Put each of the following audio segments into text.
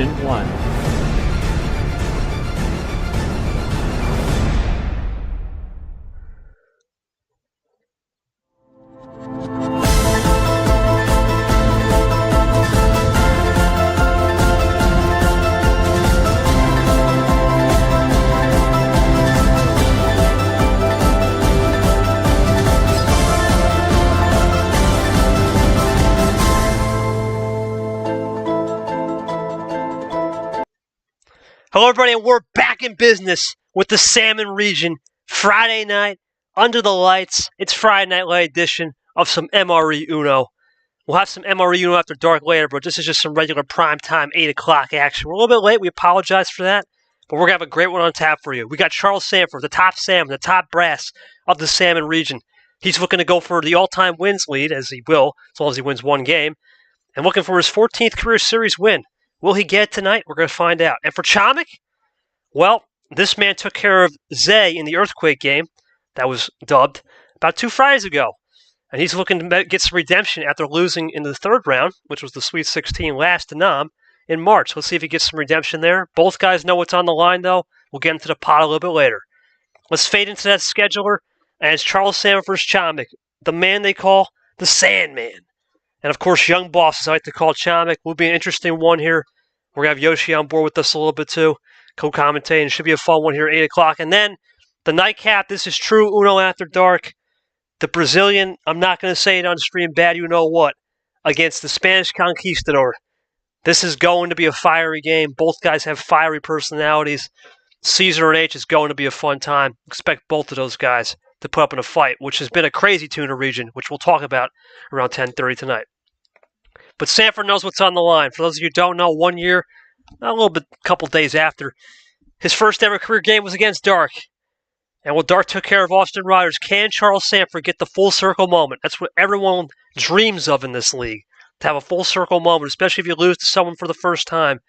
1. Hello, everybody, and we're back in business with the Salmon region. Friday night, under the lights. It's Friday Night Light edition of some MRE Uno. We'll have some MRE Uno after dark later, but this is just some regular prime time 8 o'clock action. We're a little bit late. We apologize for that, but we're going to have a great one on tap for you. We got Charles Sandfer, the top salmon, the top brass of the Salmon region. He's looking to go for the all-time wins lead, as he will, as long as he wins one game, and looking for his 14th career series win. Will he get it tonight? We're going to find out. And for Chomik, well, this man took care of Zay in the Earthquake game that was dubbed about 2 Fridays ago. And he's looking to get some redemption after losing in the third round, which was the Sweet 16 last to Nam in March. Let's see if he gets some redemption there. Both guys know what's on the line, though. We'll get into the pot a little bit later. Let's fade into that scheduler. And it's Charles Sandfer versus Chomik, the man they call the Sandman. And, of course, Young Boss, as I like to call Chomik, will be an interesting one here. We're going to have Yoshi on board with us a little bit, too, co-commentating. It should be a fun one here at 8 o'clock. And then the nightcap, this is true Uno After Dark. The Brazilian, I'm not going to say it on stream, bad you know what, against the Spanish Conquistador. This is going to be a fiery game. Both guys have fiery personalities. Caesar and H is going to be a fun time. Expect both of those guys to put up in a fight, which has been a crazy tuna region, which we'll talk about around 10:30 tonight. But Sandfer knows what's on the line. For those of you who don't know, 1 year, a little bit, a couple days after, his first ever career game was against Dark. And while Dark took care of Austin Riders, can Charles Sandfer get the full circle moment? That's what everyone dreams of in this league, to have a full circle moment, especially if you lose to someone for the first time,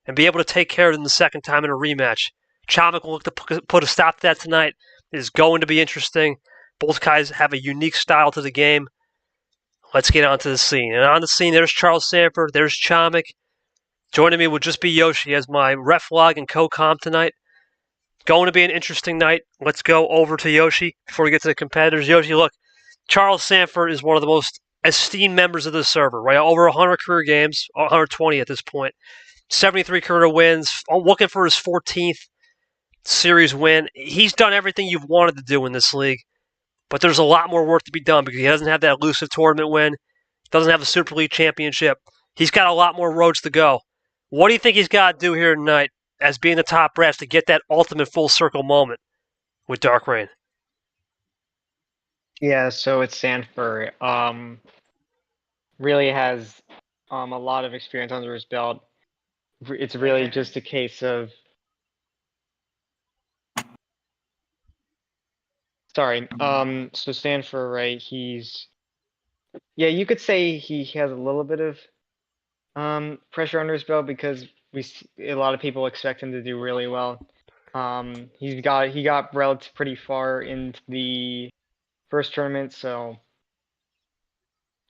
and be able to take care of them the second time in a rematch. Chomik will look to put a stop to that tonight. It is going to be interesting. Both guys have a unique style to the game. Let's get onto the scene. And on the scene, there's Charles Sandfer, there's Chomik. Joining me will just be Yoshi as my ref log and co-com tonight. Going to be an interesting night. Let's go over to Yoshi before we get to the competitors. Yoshi, look, Charles Sandfer is one of the most esteemed members of the server, right? Over 100 career games, 120 at this point. 73 career wins, looking for his 14th series win. He's done everything you've wanted to do in this league. But there's a lot more work to be done because he doesn't have that elusive tournament win. Doesn't have a Super League championship. He's got a lot more roads to go. What do you think he's got to do here tonight as being the top brass to get that ultimate full circle moment with Dark Reign? Yeah, so it's Sandfer. Really has a lot of experience under his belt. It's really just a case of Sorry. So Sandfer, right? You could say he has a little bit of pressure under his belt because a lot of people expect him to do really well. He got relatively pretty far into the first tournament, so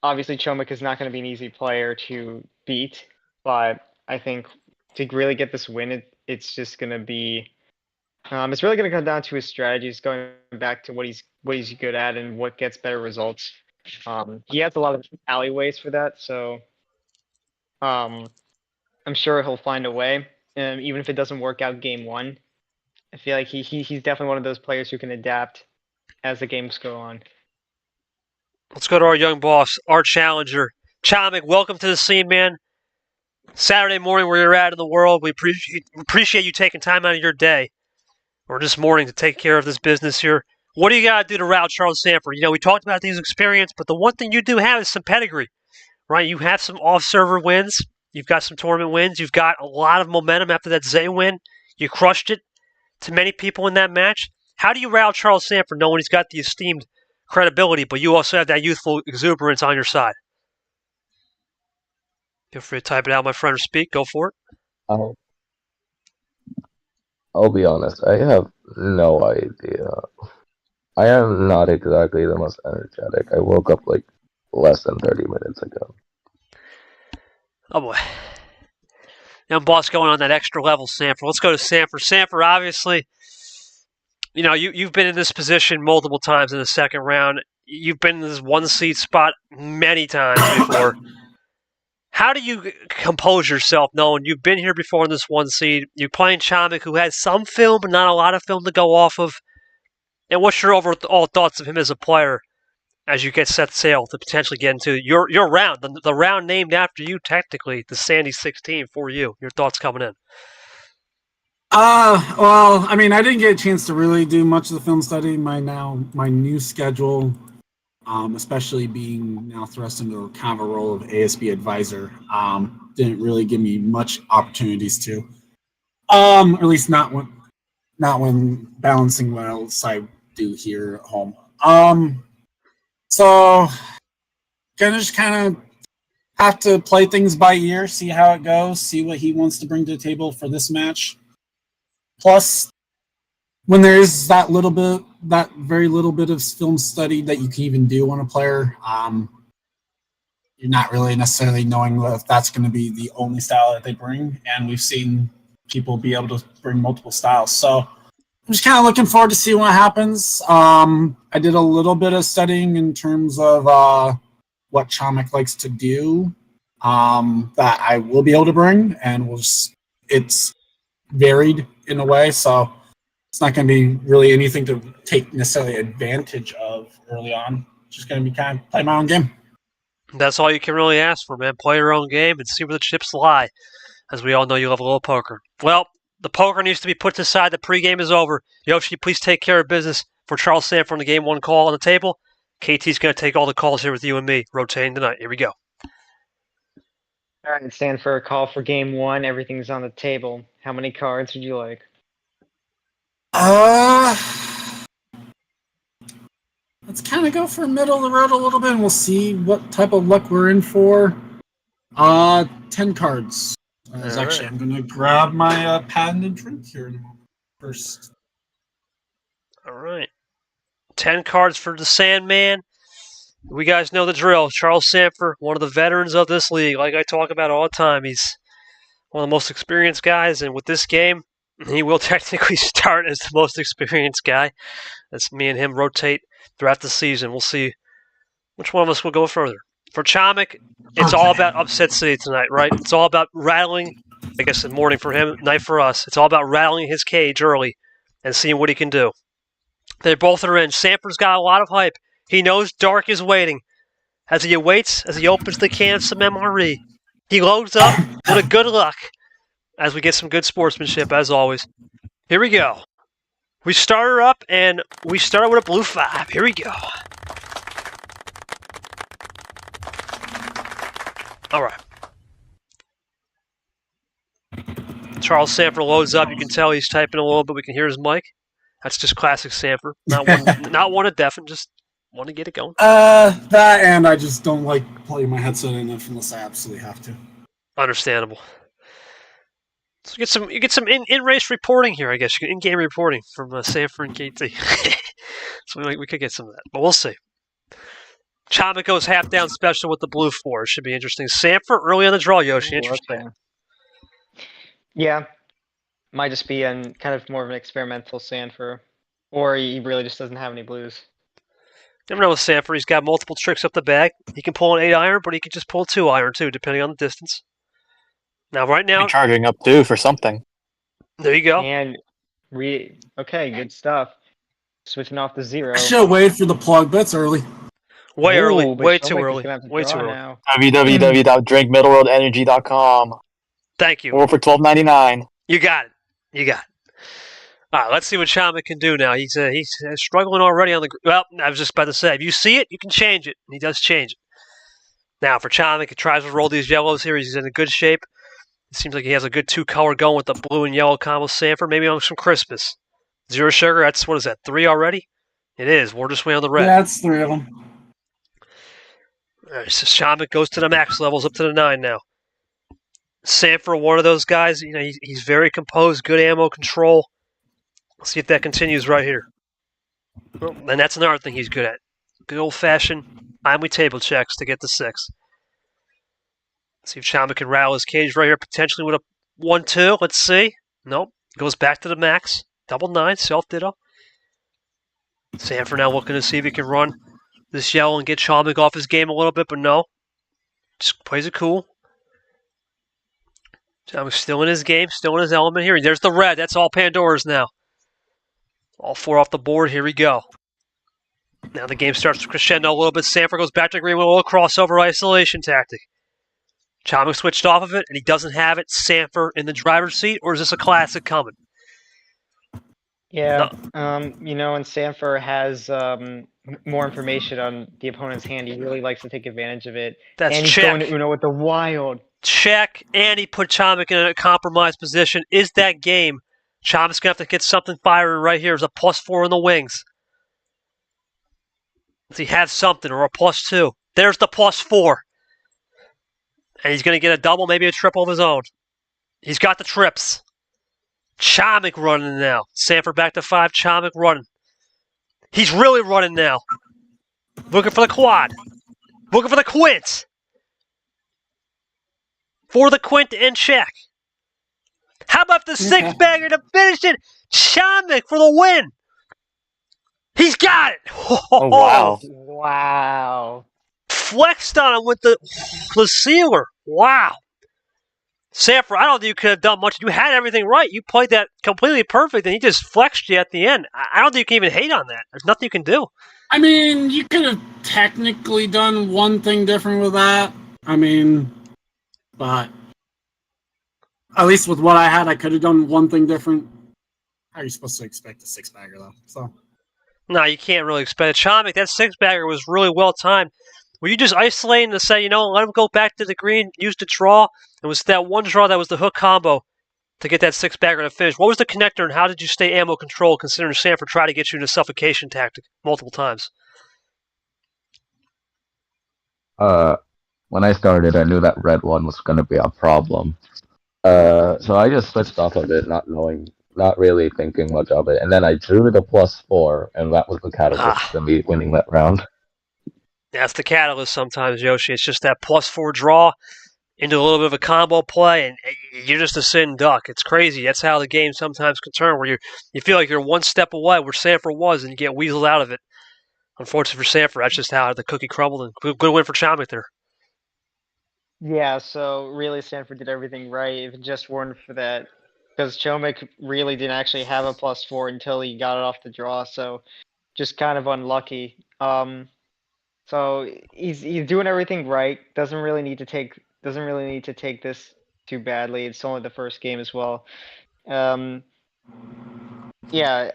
obviously Chomik is not going to be an easy player to beat. But I think to really get this win, it's just going to be. It's really going to come down to his strategies, going back to what he's good at and what gets better results. He has a lot of alleyways for that, so I'm sure he'll find a way. Even if it doesn't work out game one, I feel like he's definitely one of those players who can adapt as the games go on. Let's go to our young boss, our challenger, Chomik. Welcome to the scene, man. Saturday morning, where you're at in the world, we appreciate you taking time out of your day, or this morning, to take care of this business here. What do you got to do to route Charles Sandfer? You know, we talked about these experience, but the one thing you do have is some pedigree, right? You have some off-server wins. You've got some tournament wins. You've got a lot of momentum after that Zay win. You crushed it to many people in that match. How do you route Charles Sandfer knowing he's got the esteemed credibility, but you also have that youthful exuberance on your side? Feel free to type it out, my friend, or speak. Go for it. I'll be honest, I have no idea. I am not exactly the most energetic. I woke up like less than 30 minutes ago. Oh boy. young boss going on that extra level, Sandfer. Let's go to Sandfer. Sandfer, obviously, you've been in this position multiple times in the second round. You've been in this 1 seed spot many times before. How do you compose yourself knowing you've been here before in this 1 seed? You're playing Chomik, who has some film, but not a lot of film to go off of. And what's your overall thoughts of him as a player as you get set sail to potentially get into your round, the round named after you, technically, the Sandy 16 for you? Your thoughts coming in? Well, I mean, I didn't get a chance to really do much of the film study. My new schedule, especially being now thrust into kind of a role of ASB advisor, didn't really give me much opportunities to, or at least not when balancing what else I do here at home. So gonna just kind of have to play things by ear, see how it goes, see what he wants to bring to the table for this match. Plus, when there is that very little bit of film study that you can even do on a player, you're not really necessarily knowing if that's going to be the only style that they bring. And we've seen people be able to bring multiple styles. So I'm just kind of looking forward to see what happens. I did a little bit of studying in terms of what Chomik likes to do that I will be able to bring, and it's varied in a way, so it's not going to be really anything to take necessarily advantage of early on. It's just going to be kind of play my own game. That's all you can really ask for, man. Play your own game and see where the chips lie. As we all know, you love a little poker. Well, the poker needs to be put aside. The pregame is over. Yoshi, please take care of business for Charles Sandfer on the Game 1 call on the table. KT's going to take all the calls here with you and me, rotating tonight. Here we go. All right, Sandfer, a call for Game 1. Everything's on the table. How many cards would you like? Let's kind of go for middle of the road a little bit, and we'll see what type of luck we're in for. 10 cards. Actually, I'm going to grab my patented drink here in a moment first. All right. 10 cards for the Sandman. We guys know the drill. Charles Sandfer, one of the veterans of this league. Like I talk about all the time, he's one of the most experienced guys, and with this game, he will technically start as the most experienced guy. As me and him rotate throughout the season. We'll see which one of us will go further. For Chomik, it's all about upset city tonight, right? It's all about rattling, I guess, the morning for him, night for us. It's all about rattling his cage early and seeing what he can do. They both are in. Sandfer's got a lot of hype. He knows Dark is waiting. As he awaits, as he opens the can of some MRE, he loads up with a good luck as we get some good sportsmanship, as always. Here we go. We start her up, and we start with a blue 5. Here we go. All right. Charles Sandfer loads up. You can tell he's typing a little bit. We can hear his mic. That's just classic Sandfer. Not one to deafen, just want to get it going. That, and I just don't like putting my headset in unless I absolutely have to. Understandable. So you get some in-race reporting here, I guess. You get in-game reporting from Sandfer and KT. So we could get some of that, but we'll see. Chomik goes half down special with the blue 4. Should be interesting. Sandfer early on the draw, Yoshi. Interesting. Okay. Yeah. Might just be kind of more of an experimental Sandfer. Or he really just doesn't have any blues. Never know with Sandfer. He's got multiple tricks up the bag. He can pull an 8-iron, but he can just pull a 2-iron too, depending on the distance. Now, right now... charging up too for something. There you go. And okay, good stuff. Switching off the 0. I should have waited for the plug. That's early. Way early. But Way Chomik too is early. gonna have to Way draw too early. now. www.drinkmiddleroadenergy.com. Thank you. Or for $12.99. You got it. You got it. All right, let's see what Chomik can do now. He's struggling already on the... Well, I was just about to say, if you see it, you can change it. And he does change it. Now, for Chomik, he tries to roll these yellows here. He's in a good shape. It seems like he has a good 2-color going with the blue and yellow combo Sandfer. Maybe on some Christmas. 0 sugar, that's, what is that, 3 already? It is. We're just way on the red. Yeah, that's 3 of them. All right, so Chomik goes to the max levels, up to the 9 now. Sandfer, one of those guys, he's very composed, good ammo control. Let's see if that continues right here. Well, and that's another thing he's good at. Good old-fashioned timely table checks to get the 6. Let's see if Chomik can rattle his cage right here, potentially with 1-2. Let's see. Nope. Goes back to the max. Double 9. Self-ditto. Sandfer now looking to see if he can run this yellow and get Chomik off his game a little bit, but no. Just plays it cool. Chomik's still in his game, still in his element here. There's the red. That's all Pandora's now. All 4 off the board. Here we go. Now the game starts to crescendo a little bit. Sandfer goes back to green with a little crossover isolation tactic. Chomik switched off of it, and he doesn't have it. Sandfer in the driver's seat, or is this a classic coming? Yeah, you know, and Sandfer has more information on the opponent's hand. He really likes to take advantage of it. That's and he's check. going to Uno with the wild. Check, and he put Chomik in a compromised position. Is that game? Chomik's going to have to get something firing right here. There's a +4 in the wings. Does he have something, or a +2? There's the +4. And he's going to get a double, maybe a triple of his own. He's got the trips. Chomik running now. Sandfer back to 5. Chomik running. He's really running now. Looking for the quad. Looking for the quint. For the quint to end check. How about the 6-bagger to finish it? Chomik for the win. He's got it. Oh, wow. Wow. Flexed on him with the sealer. Wow. Sandfer, I don't think you could have done much. You had everything right. You played that completely perfect, and he just flexed you at the end. I don't think you can even hate on that. There's nothing you can do. I mean, you could have technically done one thing different with that. I mean, but at least with what I had, I could have done one thing different. How are you supposed to expect a 6-bagger, though? So No, you can't really expect it. Chomik, that 6-bagger was really well timed. Were you just isolating to say, let him go back to the green, use the draw? It was that one draw that was the hook combo to get that 6-bagger to finish. What was the connector, and how did you stay ammo control considering Sandfer tried to get you in a suffocation tactic multiple times? When I started, I knew that red one was going to be a problem. So I just switched off of it, not really thinking much of it. And then I drew the +4, and that was the catalyst to me winning that round. That's the catalyst sometimes, Yoshi. It's just that +4 draw into a little bit of a combo play, and you're just a sitting duck. It's crazy. That's how the game sometimes can turn, where you feel like you're one step away where Sandfer was, and you get weaseled out of it. Unfortunately for Sandfer, that's just how the cookie crumbled, and good win for Chomik there. Yeah, so really Sandfer did everything right. If it just weren't for that, because Chomik really didn't actually have a +4 until he got it off the draw, so just kind of unlucky. So he's doing everything right. Doesn't really need to take this too badly. It's only the first game as well. Yeah,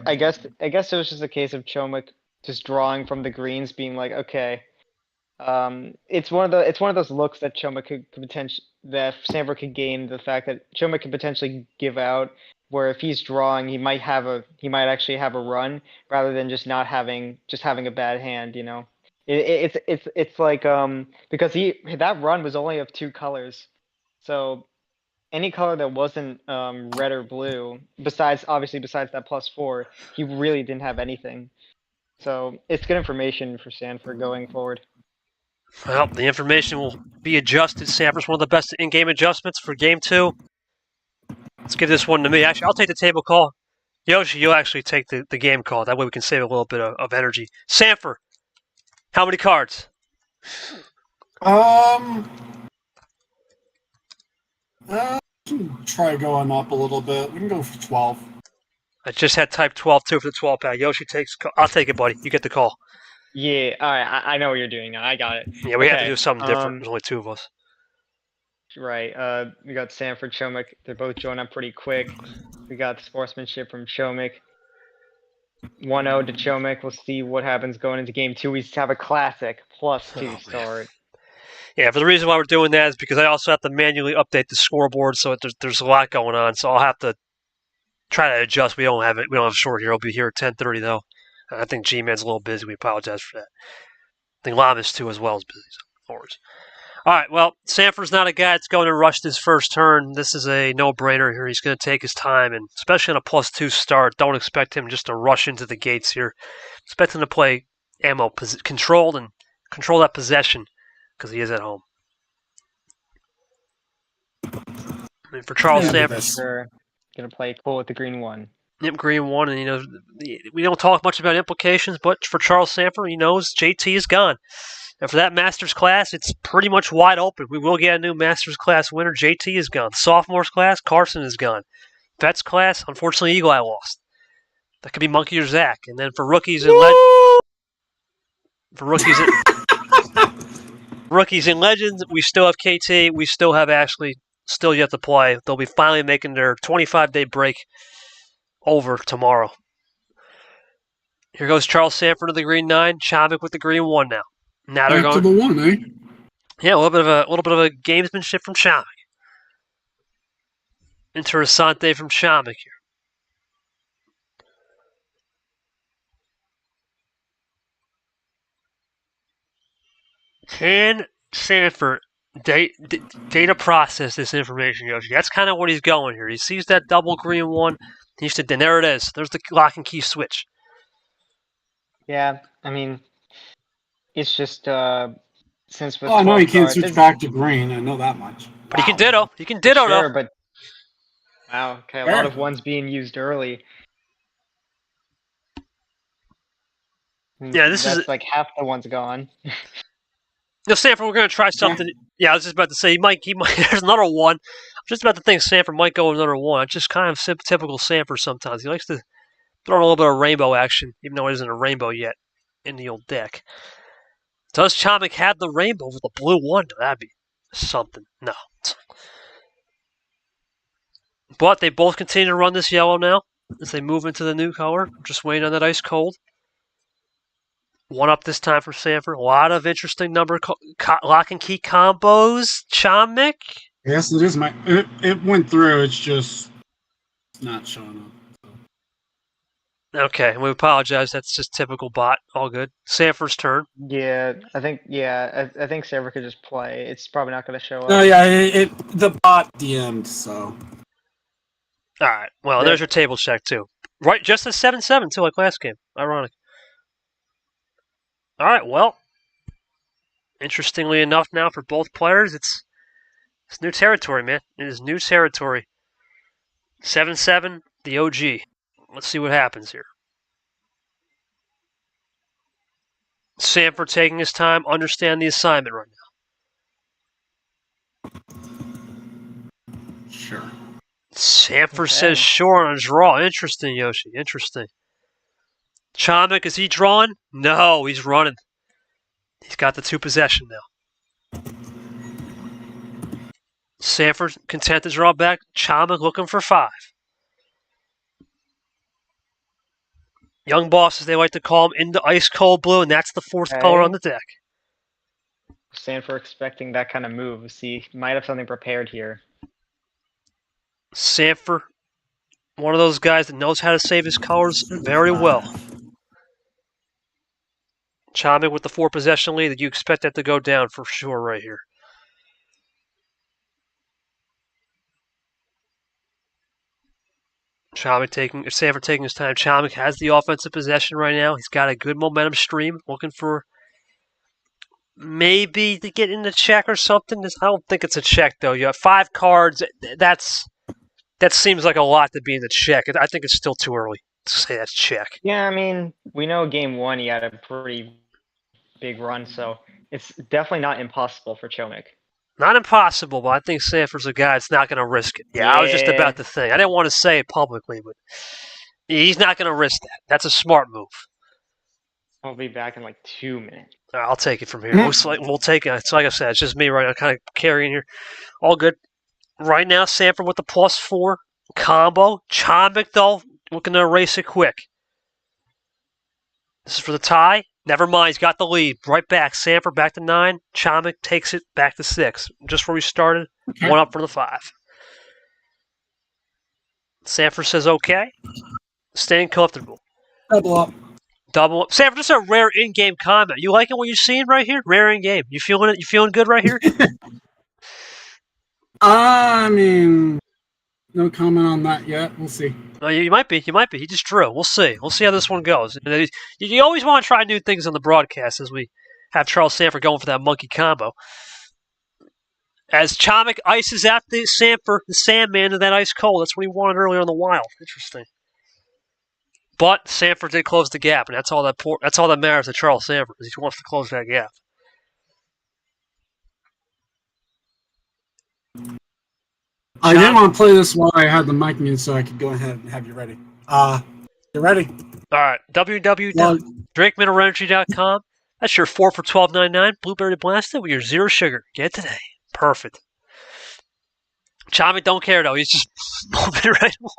I guess it was just a case of Chomik just drawing from the greens, being like, okay. It's one of those looks that Chomik could potentially, that Sandfer could gain, the fact that Chomik could potentially give out, where if he's drawing, he might actually have a run rather than just having a bad hand, It's like because that run was only of 2 colors, so any color that wasn't red or blue, besides that +4, he really didn't have anything. So it's good information for Sandfer going forward. Well, the information will be adjusted. Sandfer's one of the best in-game adjustments for Game 2. Let's give this one to me. Actually, I'll take the table call. Yoshi, you'll actually take the game call. That way we can save a little bit of energy. Sandfer, how many cards? try going up a little bit. We can go for 12. I just had type 12 too for the 12-pack. Yoshi takes. I'll take it, buddy. You get the call. Yeah, all right. I know what you're doing now. I got it. Yeah, we have to do something different. There's only 2 of us. Right. We got Sandfer, Chomik. They're both joining up pretty quick. We got the sportsmanship from Chomik. 1-0 to Chomik. We'll see what happens going into Game 2. We have a classic +2 start. Yeah, for the reason why we're doing that is because I also have to manually update the scoreboard, so there's a lot going on. So I'll have to try to adjust. We don't have short here. I'll be here at 10:30 though. I think G-Man's a little busy. We apologize for that. I think Lamas too as well is busy. So no worries. All right, well, Sandfer's not a guy that's going to rush his first turn. This is a no-brainer here. He's going to take his time, and especially on a +2 start, don't expect him just to rush into the gates here. Expect him to play ammo controlled and control that possession because he is at home. I mean, for Charles Yeah, Sanford, this. Sure. Gonna play cool with the green one. Imp Green won, and we don't talk much about implications, but for Charles Sanford, he knows JT is gone. And for that Masters class, it's pretty much wide open. We will get a new Masters class winner. JT is gone. Sophomores class, Carson is gone. Vets class, unfortunately, Eagle Eye lost. That could be Monkey or Zach. And then for rookies and rookies and legends, we still have KT. We still have Ashley. Still yet to play. They'll be finally making their 25-day break over tomorrow. Here goes Charles Sanford to the green 9. Chomik with the green 1 now. Now they're Back going to the 1, eh? Yeah, a little bit of a gamesmanship from Chomik. Interessante from Chomik here. Can Sanford data process this information, Yoshi? That's kind of what he's going here. He sees that double green 1. He said, then there it is. There's the lock and key switch. Yeah, I mean, it's just since with Oh, I know 12 you can't cards, switch it's- back to green. I know that much. But he can ditto. He can ditto, Sure, though. but wow, okay, a Fair. lot of ones being used early. Yeah, this is- That's like half the ones gone. No, Sanford, we're going to try something. Yeah, I was just about to say, he might. There's another one. I'm just about to think Sanford might go with another one. It's just kind of typical Sanford sometimes. He likes to throw in a little bit of rainbow action, even though it isn't a rainbow yet in the old deck. Does Chomik have the rainbow with the blue 1? That'd be something. No. But they both continue to run this yellow now as they move into the new color. Just waiting on that ice cold. 1 up this time for Sanford. A lot of interesting number lock and key combos. Chomik. Yes, it is my. It went through. It's just not showing up. Okay, we apologize. That's just typical bot. All good. Sanford's turn. Yeah, I think Saver could just play. It's probably not going to show up. No, yeah, the bot DM'd, so. All right. Well, there's your table check, too. Right, just a 7-7, too, like last game. Ironic. All right, well. Interestingly enough now for both players, it's new territory, man. It is new territory. 7-7, the OG. Let's see what happens here. Sanford taking his time, understand the assignment right now. Sure. Sanford says sure on a draw. Interesting, Yoshi. Interesting. Chomik, is he drawing? No, he's running. He's got the 2 possession now. Sanford content to draw back. Chomik looking for 5. Young boss, as they like to call him, into ice cold blue, and that's the 4th color on the deck. Sanford expecting that kind of move. See, might have something prepared here. Sanford, one of those guys that knows how to save his colors very well. Chomik with the 4 possession lead. You expect that to go down for sure right here. Sanford taking his time. Chomik has the offensive possession right now. He's got a good momentum stream. Looking for maybe to get in the check or something. I don't think it's a check, though. You have 5 cards. That seems like a lot to be in the check. I think it's still too early to say that's check. Yeah, I mean, we know game 1 he had a pretty big run, so it's definitely not impossible for Chomik. Not impossible, but I think Sanford's a guy that's not going to risk it. Yeah, I was just about to think. I didn't want to say it publicly, but he's not going to risk that. That's a smart move. I'll be back in like 2 minutes. All right, I'll take it from here. We'll take it. It's like I said, it's just me right now, kind of carrying here. All good. Right now, Sanford with the +4 combo. Chomik, though, looking to erase it quick. This is for the tie. Never mind, he's got the lead. Right back. Sanford back to 9. Chomik takes it back to 6. Just where we started. 1 up for the 5. Sanford says okay. Staying comfortable. Double up. Double up. Sanford, this is a rare in-game comment. You liking what you're seeing right here? Rare in-game. You feeling it? You feeling good right here? I mean, no comment on that yet. We'll see. You might be. You might be. He just drew. We'll see. We'll see how this one goes. You always want to try new things on the broadcast as we have Charles Sanford going for that monkey combo. As Chomik ices out the Sandfer, the Sandman, to that ice cold. That's what he wanted earlier in the wild. Interesting. But Sandfer did close the gap, and that's all that matters to Charles Sandfer, because he wants to close that gap. I didn't want to play this while I had the mic muted, so I could go ahead and have you ready. You ready? All right, www.drinkmineralenergy.com. That's your 4 for $12.99 Blueberry Blasted with your zero sugar. Get it today. Perfect. Chomik don't care, though. He's just moving right along.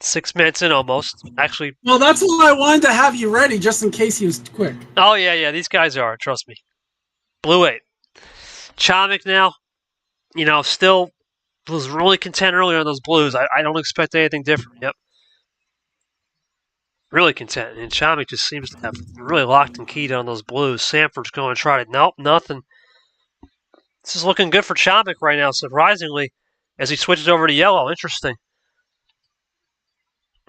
6 minutes in almost. Actually. Well, that's why I wanted to have you ready, just in case he was quick. Oh, yeah. These guys are. Trust me. Blue 8. Chomik now, still was really content earlier on those blues. I don't expect anything different. Yep. Really content. And Chomik just seems to have really locked and keyed on those blues. Sandfer's going to try to. Nope, nothing. This is looking good for Chomik right now, surprisingly, as he switches over to yellow. Interesting.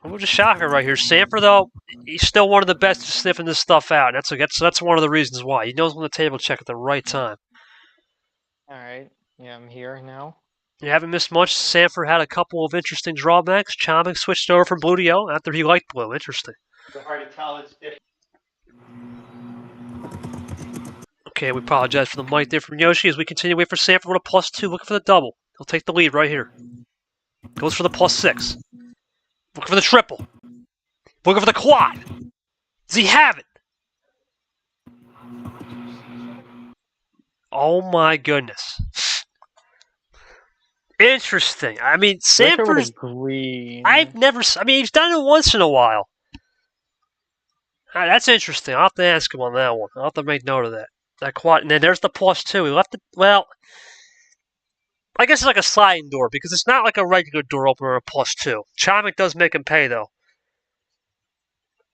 What a shocker right here. Sandfer, though, he's still one of the best at sniffing this stuff out. That's one of the reasons why. He knows when to table check at the right time. All right. Yeah, I'm here now. You haven't missed much. Sandfer had a couple of interesting drawbacks. Chomik switched over from blue to yellow after he liked blue. Interesting. It's hard to tell. It's different. Okay, we apologize for the mic there from Yoshi as we continue to wait for Sandfer with a +2. Looking for the double. He'll take the lead right here. Goes for the +6. Looking for the triple. Looking for the quad. Does he have it? Oh my goodness. Interesting. I mean, Sandfer's green. He's done it once in a while. That's interesting. I'll have to ask him on that one. I'll have to make note of that. That quad, and then there's the +2. He left it. Well, I guess it's like a sliding door because it's not like a regular door opener or a +2. Chomik does make him pay though,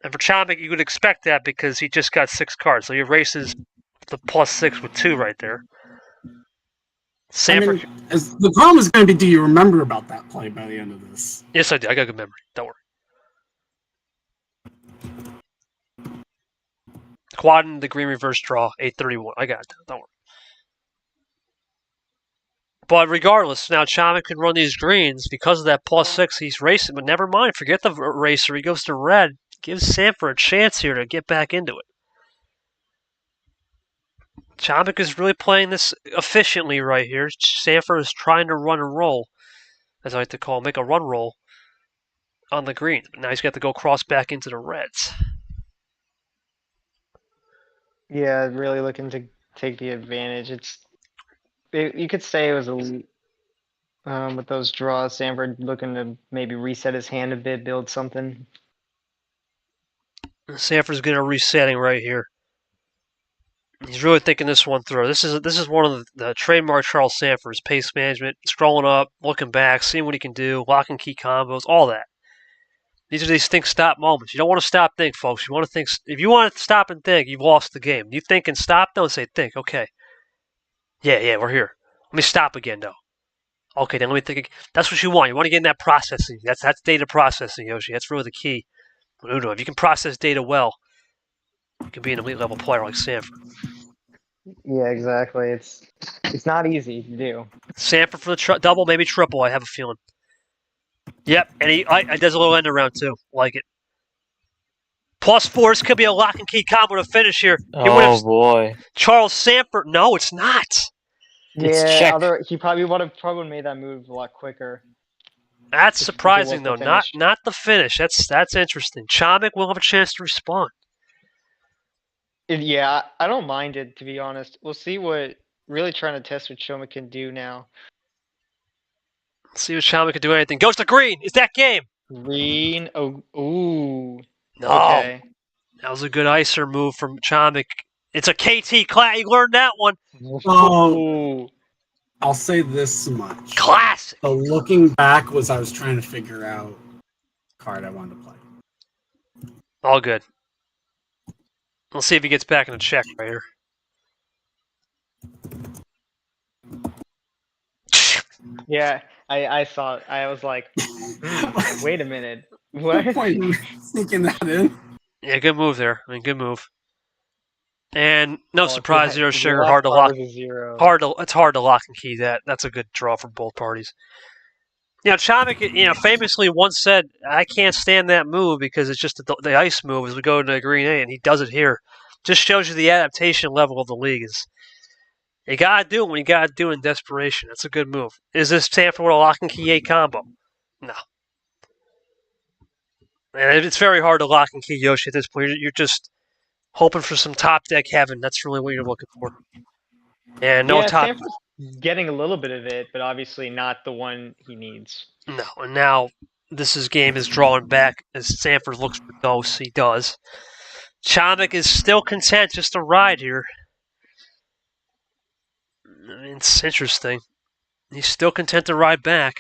and for Chomik you would expect that because he just got 6 cards, so he erases the +6 with 2 right there. Sandfer. The problem is going to be, do you remember about that play by the end of this? Yes, I do. I got good memory. Don't worry. Quad in the green reverse draw, 831. I got it. Don't worry. But regardless, now Chomik can run these greens because of that +6. He's racing, but never mind. Forget the racer. He goes to red. Gives Sandfer a chance here to get back into it. Chomik is really playing this efficiently right here. Sandfer is trying to run and roll, as I like to call, make a run roll on the green. Now he's got to go cross back into the reds. Yeah, really looking to take the advantage. You could say it was with those draws, Sandford looking to maybe reset his hand a bit, build something. Sandfer's going to resetting right here. He's really thinking this one through. This is one of the trademark Charles Sandfer's pace management, scrolling up, looking back, seeing what he can do, lock and key combos, all that. These are these think-stop moments. You don't want to stop, think, folks. You want to think. If you want to stop and think, you've lost the game. You think and stop, don't say think. Okay. Yeah, we're here. Let me stop again, though. Okay, then let me think. That's what you want. You want to get in that processing. That's data processing, Yoshi. That's really the key. Uno, if you can process data well, you can be an elite level player like Sandfer. Yeah, exactly. It's not easy to do. Sandfer for the double, maybe triple. I have a feeling. Yep, and he does a little end around too. Like it. +4. This could be a lock and key combo to finish here. Oh boy. Charles Sandfer. No, it's not. Yeah, he probably would have made that move a lot quicker. That's surprising though. Not the finish. That's interesting. Chomik will have a chance to respond. Yeah, I don't mind it, to be honest. We'll see really trying to test what Chomik can do now. Let's see if Chomik can do anything. Goes to green. Is that game? Green. Oh, ooh. No. Okay. That was a good icer move from Chomik. It's a KT class. You learned that one. Oh, I'll say this much. Classic. So looking back was I was trying to figure out the card I wanted to play. All good. We'll see if he gets back in a check right here. Yeah, I saw it. I was like, wait a minute. What? No point in sneaking that in. Yeah, good move there. Good move. And no Well, surprise, if zero your sugar, last hard to card lock. was a 0. It's hard to lock and key that. That's a good draw for both parties. Chomik, famously once said, "I can't stand that move because it's just the ice move as we go into green A," and he does it here. Just shows you the adaptation level of the league. You gotta do it when you gotta do it in desperation. That's a good move. Is this Sandfer with a lock and key 8 combo? No. And it's very hard to lock and key Yoshi at this point. You're just hoping for some top deck heaven. That's really what you're looking for. And no Yeah, top. Stanford's getting a little bit of it, but obviously not the one he needs. No. And now game is drawing back as Sanford looks for ghosts. He does. Chomik is still content just to ride here. It's interesting. He's still content to ride back.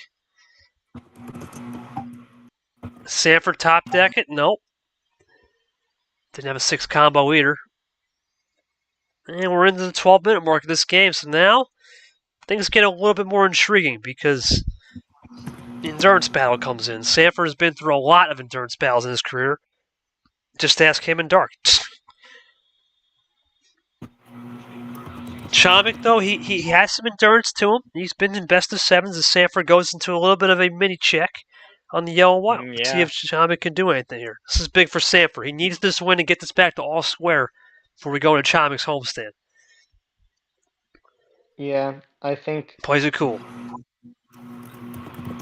Sanford top deck it? Nope. Didn't have a 6 combo either. And we're into the 12-minute mark of this game, so now things get a little bit more intriguing because the endurance battle comes in. Sanford has been through a lot of endurance battles in his career. Just ask him in Dark. Chomik, though, he has some endurance to him. He's been in best of 7s as Sanford goes into a little bit of a mini check on the yellow white. Let's see if Chomik can do anything here. This is big for Sanford. He needs this win to get this back to all square before we go to Chomik's homestand. Yeah, I think. Plays it cool.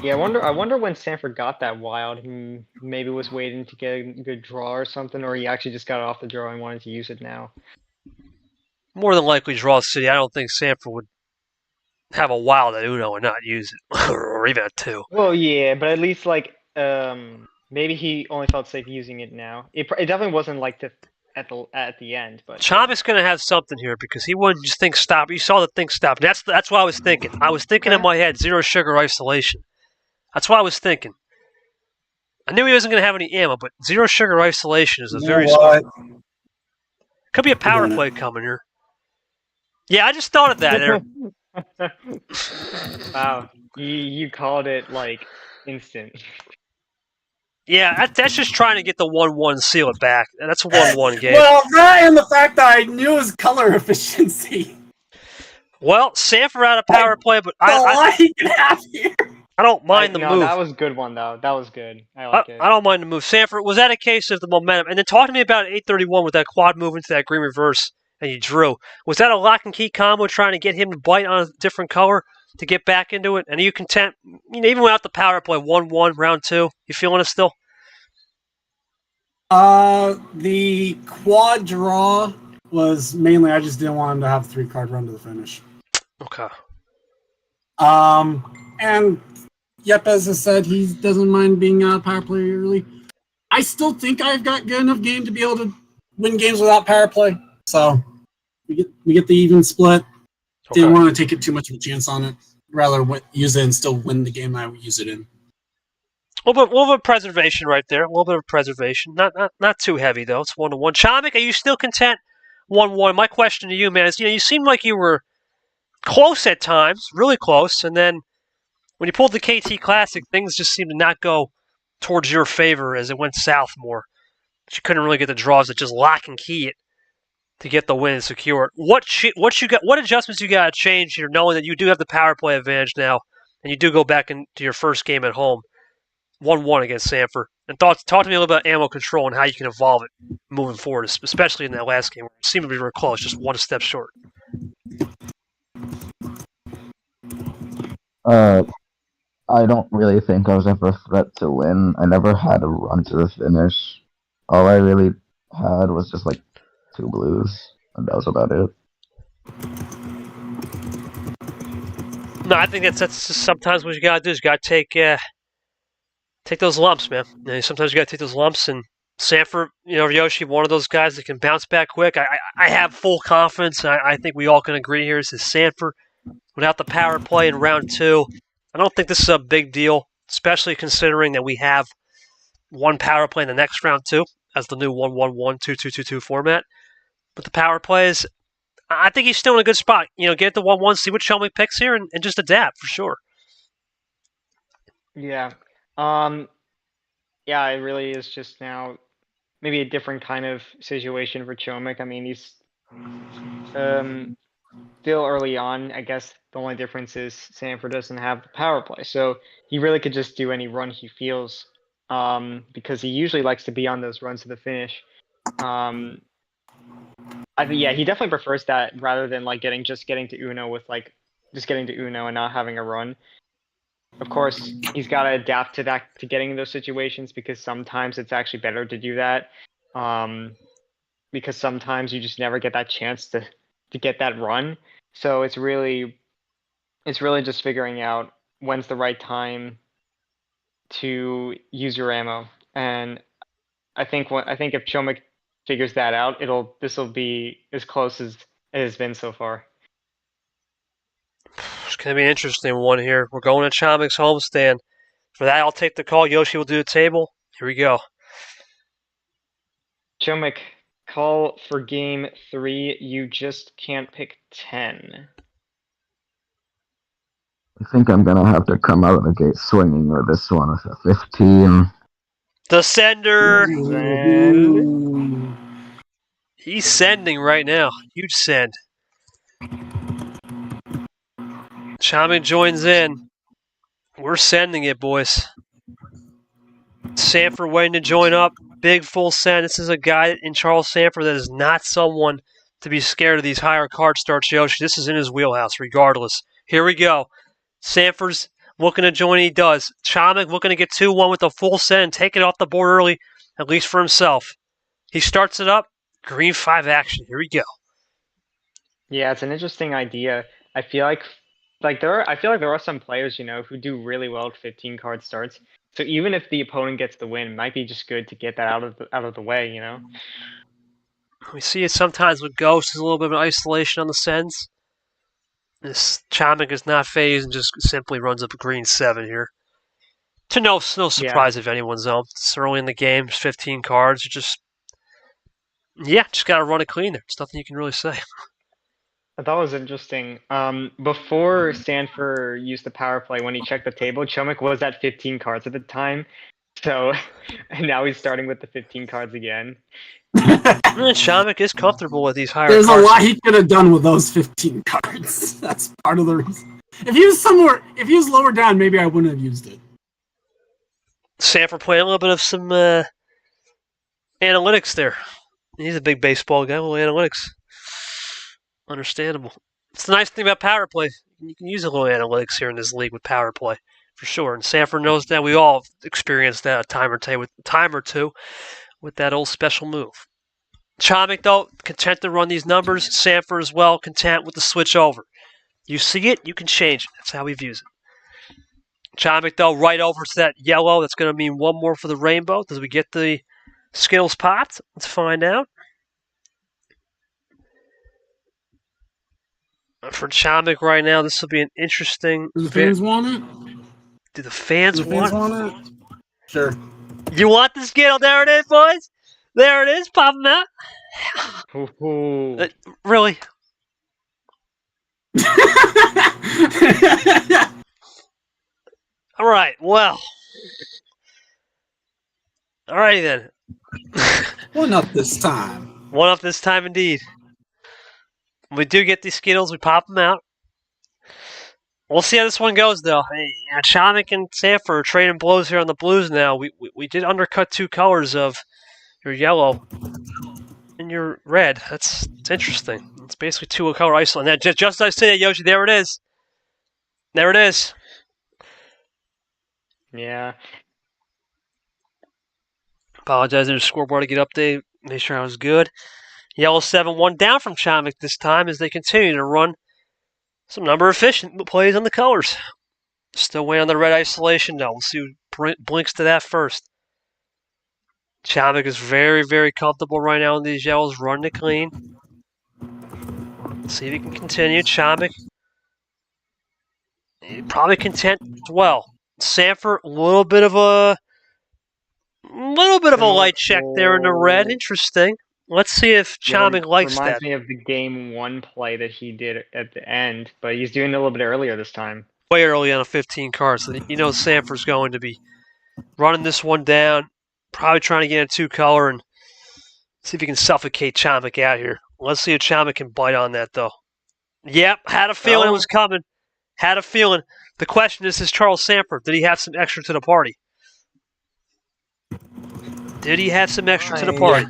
Yeah, I wonder when Sanford got that wild. He maybe was waiting to get a good draw or something, or he actually just got it off the draw and wanted to use it now. More than likely draw City. I don't think Sanford would have a wild at Uno and not use it, or even at 2. Well, yeah, but at least maybe he only felt safe using it now. It definitely wasn't like at the end, but Chomik's going to have something here because he wouldn't just think stop. You saw the think stop. That's what I was thinking. I was thinking in my head, 0 sugar isolation. That's what I was thinking. I knew he wasn't going to have any ammo, but 0 sugar isolation is a very smart. Could be a power play coming here. Yeah, I just thought of that there. Wow, you called it like instant. Yeah, that's just trying to get the 1-1 seal it back. That's a 1-1 game. Well, that and the fact that I knew his color efficiency. Well, Sanford out of power play, but I can have here. I don't mind the move. That was a good one, though. That was good. I like it. I don't mind the move. Sanford, was that a case of the momentum? And then talk to me about 831 with that quad move into that green reverse, and you drew. Was that a lock and key combo trying to get him to bite on a different color to get back into it? And are you content, even without the power play, 1-1, round 2? You feeling it still? The quad draw was mainly I just didn't want him to have a 3-card run to the finish. Okay. And yep, as I said, he doesn't mind being out of power play early. I still think I've got good enough game to be able to win games without power play. So we get the even split. Okay. Didn't want to take it too much of a chance on it. Rather use it and still win the game I would use it in. A little bit of preservation right there. A little bit of preservation. Not too heavy though. It's 1-1. Chomik, are you still content? 1-1. My question to you, man, is you seemed like you were close at times, really close, and then when you pulled the KT Classic, things just seemed to not go towards your favor as it went south more. You couldn't really get the draws that just lock and key it to get the win and secure it. What adjustments you got to change here, knowing that you do have the power play advantage now, and you do go back into your first game at home, 1-1 against Sandfer. And talk to me a little about ammo control and how you can evolve it moving forward, especially in that last game where it seemed to be real close, just one step short. I don't really think I was ever a threat to win. I never had a run to the finish. All I really had was just like 2 blues, and that was about it. No, I think that's just sometimes what you gotta do is you gotta take those lumps, man. Sometimes you gotta take those lumps, and Sanford, Yoshi, one of those guys that can bounce back quick. I have full confidence. I think we all can agree here. This is Sanford without the power play in round 2. I don't think this is a big deal, especially considering that we have one power play in the next round too, as the new 1-1-1, 2-2-2-2 format. But the power plays, I think he's still in a good spot. Get the 1-1, see what Chomik picks here, and just adapt for sure. Yeah. Yeah, it really is just now maybe a different kind of situation for Chomik. I mean, he's Still early on. I guess the only difference is Sandfer doesn't have the power play, so he really could just do any run he feels. Because he usually likes to be on those runs to the finish. I think, yeah, he definitely prefers that rather than like getting to Uno with like just getting to Uno and not having a run. Of course, he's got to adapt to that, to getting in those situations, because sometimes it's actually better to do that. Because sometimes you just never get that chance to get that run. So it's really just figuring out when's the right time to use your ammo. And I think if Chomik figures that out, this will be as close as it has been so far. It's going to be an interesting one here. We're going to Chomik's homestand. For that, I'll take the call. Yoshi will do the table. Here we go. Chomik, call for game 3. You just can't pick 10. I think I'm gonna have to come out of the gate swinging with this one with a 15. The sender. Send. He's sending right now. Huge send. Chomik joins in. We're sending it, boys. Sandfer waiting to join up. Big full send. This is a guy in Charles Sandfer that is not someone to be scared of these higher card starts, Yoshi. This is in his wheelhouse, regardless. Here we go. Sandfer's looking to join. He does. Chomik looking to get 2-1 with a full send. Take it off the board early, at least for himself. He starts it up. Green 5 action. Here we go. Yeah, it's an interesting idea. I feel like there are some players, who do really well at 15 card starts. So even if the opponent gets the win, it might be just good to get that out of the way, We see it sometimes with Ghost. There's a little bit of an isolation on the sends. This Chomik is not phased and just simply runs up a green 7 here. To no surprise of anyone's own. It's early in the game. There's 15 cards. Just got to run it clean there. There's nothing you can really say. I thought it was interesting. Before Sandfer used the power play, when he checked the table, Chomik was at 15 cards at the time. So, and now he's starting with the 15 cards again. Chomik is comfortable with these higher There's cards. a lot he could have done with those 15 cards. That's part of the reason. If he was lower down, maybe I wouldn't have used it. Sandfer playing a little bit of some analytics there. He's a big baseball guy with analytics. Understandable. It's the nice thing about power play. You can use a little analytics here in this league with power play, for sure. And Sandfer knows that. We all experienced that a time or two with that old special move. Chomik, though, content to run these numbers. Sandfer as well, content with the switch over. You see it, you can change it. That's how he views it. Chomik, though, right over to that yellow. That's going to mean one more for the rainbow. Does we get the Skittles popped? Let's find out. For Chomik right now, this will be an interesting... Do the fans want it? Do the fans want it? Sure. You want the Skittle? There it is, boys. There it is. Pop them out. Really? All right. Well. All righty then. One up this time. One up this time, indeed. We do get these Skittles. We pop them out. We'll see how this one goes, though. Hey, Chomik and Sandfer are trading blows here on the blues now. We did undercut 2 colors of your yellow and your red. It's interesting. It's basically 2 color isolate. And just as I say that, Yoshi, there it is. There it is. Yeah. Apologize to the scoreboard to get updated. Make sure I was good. Yellow 7-1 down from Chomik this time as they continue to run some number efficient plays on the colors. Still waiting on the red isolation now. We'll see who blinks to that first. Chomik is very, very comfortable right now in these yellows, running it clean. See if he can continue. Chomik probably content as well. Sandfer, a little bit of a light check there in the red. Interesting. Let's see if Chomik likes that. Reminds me of the game 1 play that he did at the end, but he's doing it a little bit earlier this time. Way early on a 15 card, so Sandfer's going to be running this one down, probably trying to get a 2 color and see if he can suffocate Chomik out here. Let's see if Chomik can bite on that, though. Yep, had a feeling it was coming. Had a feeling. The question is Charles Sandfer, did he have some extra to the party? Did he have some extra to the party?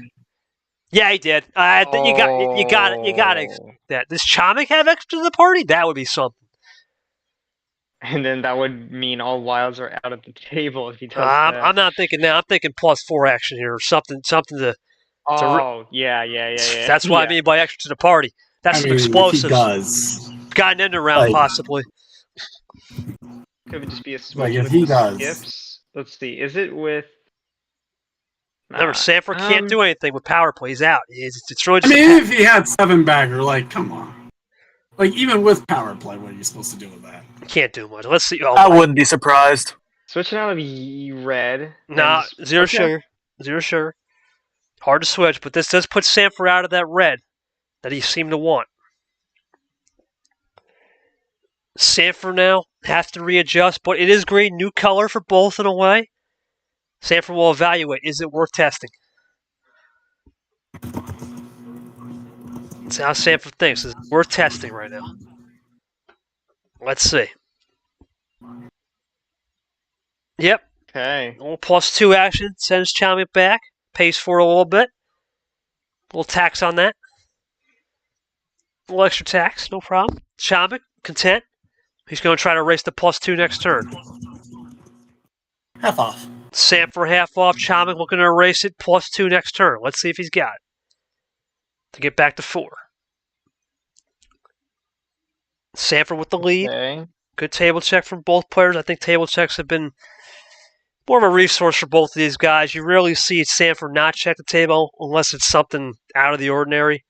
Yeah, he did. You got it. That does Chomik have extra to the party? That would be something. And then that would mean all wilds are out of the table if he does that. I'm not thinking that. I'm thinking +4 action here, or something to. Yeah. That's what I mean by extra to the party. That's some explosives. He does. Got an end around, possibly. Could just be a switch Like, if with he the does. skips. Let's see. Is it with? Remember, Sandfer can't do anything with power play. He's out. It's really I just mean, if he had 7-bagger, like, come on. Like, even with power play, what are you supposed to do with that? Can't do much. Let's see. I wouldn't be surprised. Switching out of red. Nah, zero sugar. Zero sugar. Hard to switch, but this does put Sandfer out of that red that he seemed to want. Sandfer now has to readjust, but it is green, new color for both in a way. Sandfer will evaluate, is it worth testing? That's how Sandfer thinks. Is it worth testing right now? Let's see. Yep. Okay. A little +2 action sends Chomik back. Pays for it a little bit. A little tax on that. A little extra tax, no problem. Chomik, content. He's going to try to race the +2 next turn. Half off. Sandfer half off. Chomik looking to erase it. +2 next turn. Let's see if he's got it. To get back to 4. Sandfer with the lead. Okay. Good table check from both players. I think table checks have been more of a resource for both of these guys. You rarely see Sandfer not check the table unless it's something out of the ordinary.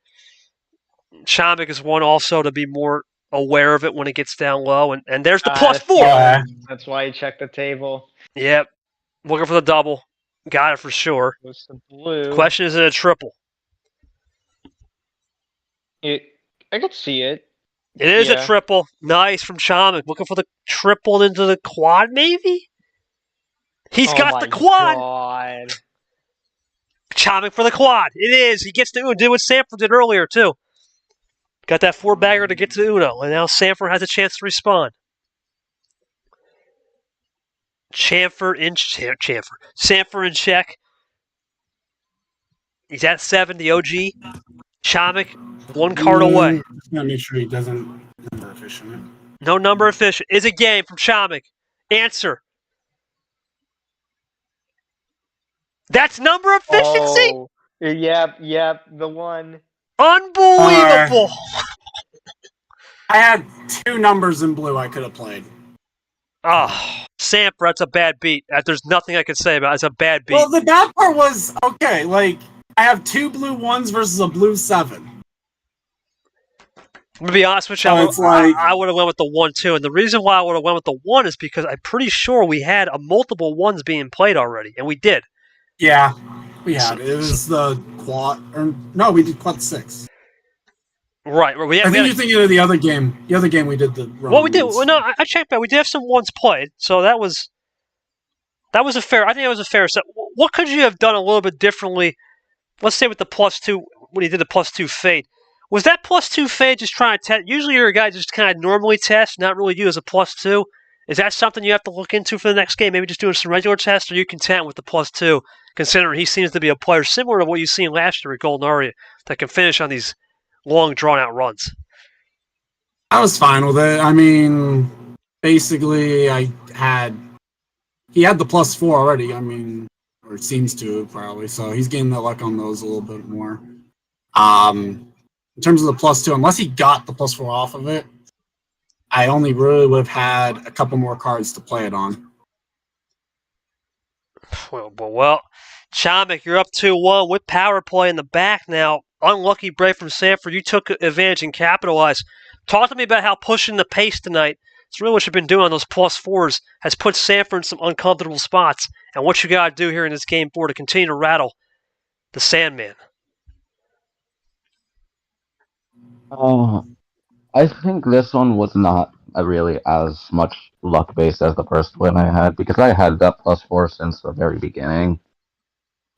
Chomik is one also to be more aware of it when it gets down low. And there's the +4. That's why he checked the table. Yep. Looking for the double. Got it for sure. Goes to blue. Question, is it a triple? I could see it. It is a triple. Nice from Chomik. Looking for the triple into the quad, maybe? He's got the quad. God. Chomik for the quad. It is. He gets the Uno. Did what Sandfer did earlier, too. Got that 4-bagger to get to the Uno. And now Sandfer has a chance to respond. Sandfer in check. He's at 7, the OG. Chomik, 1 card away. Just gotta make sure he doesn't number efficient. No number efficient. Is a game from Chomik. Answer. That's number efficiency? Oh, yep, the one. Unbelievable. I had 2 numbers in blue I could have played. Oh, Sandfer, that's a bad beat. There's nothing I can say about it. It's a bad beat. Well, the bad part was, okay, like, I have 2 blue 1s versus a blue 7. I'm going to be honest with you, So I would have went with the 1-2. And the reason why I would have went with the 1 is because I'm pretty sure we had multiple 1s being played already. And we did. Yeah, we had. It was the quad. No, we did quad 6. Right. I think you're thinking of the other game. The other game we did the. Well, we did. Well, no, I checked back. We did have some 1s played, so that was a fair. I think it was a fair set. What could you have done a little bit differently? Let's say with the +2 when he did the +2 fade. Was that +2 fade just trying to test? Usually, you're a guy just kind of normally test, not really use a +2. Is that something you have to look into for the next game? Maybe just doing some regular tests, or are you content with the +2, considering he seems to be a player similar to what you've seen last year at Golden Aria that can finish on these long, drawn-out runs? I was fine with it. I mean, basically, he had the +4 already. I mean, or it seems to probably. So he's getting the luck on those a little bit more. In terms of the +2, unless he got the +4 off of it, I only really would have had a couple more cards to play it on. Well, Chomik, you're up 2-1 with power play in the back now. Unlucky break from Sandfer. You took advantage and capitalized. Talk to me about how pushing the pace tonight, it's really what you've been doing on those +4s, has put Sandfer in some uncomfortable spots, and what you got to do here in this game 4 to continue to rattle the Sandman. I think this one was not really as much luck-based as the first win I had, because I had that +4 since the very beginning.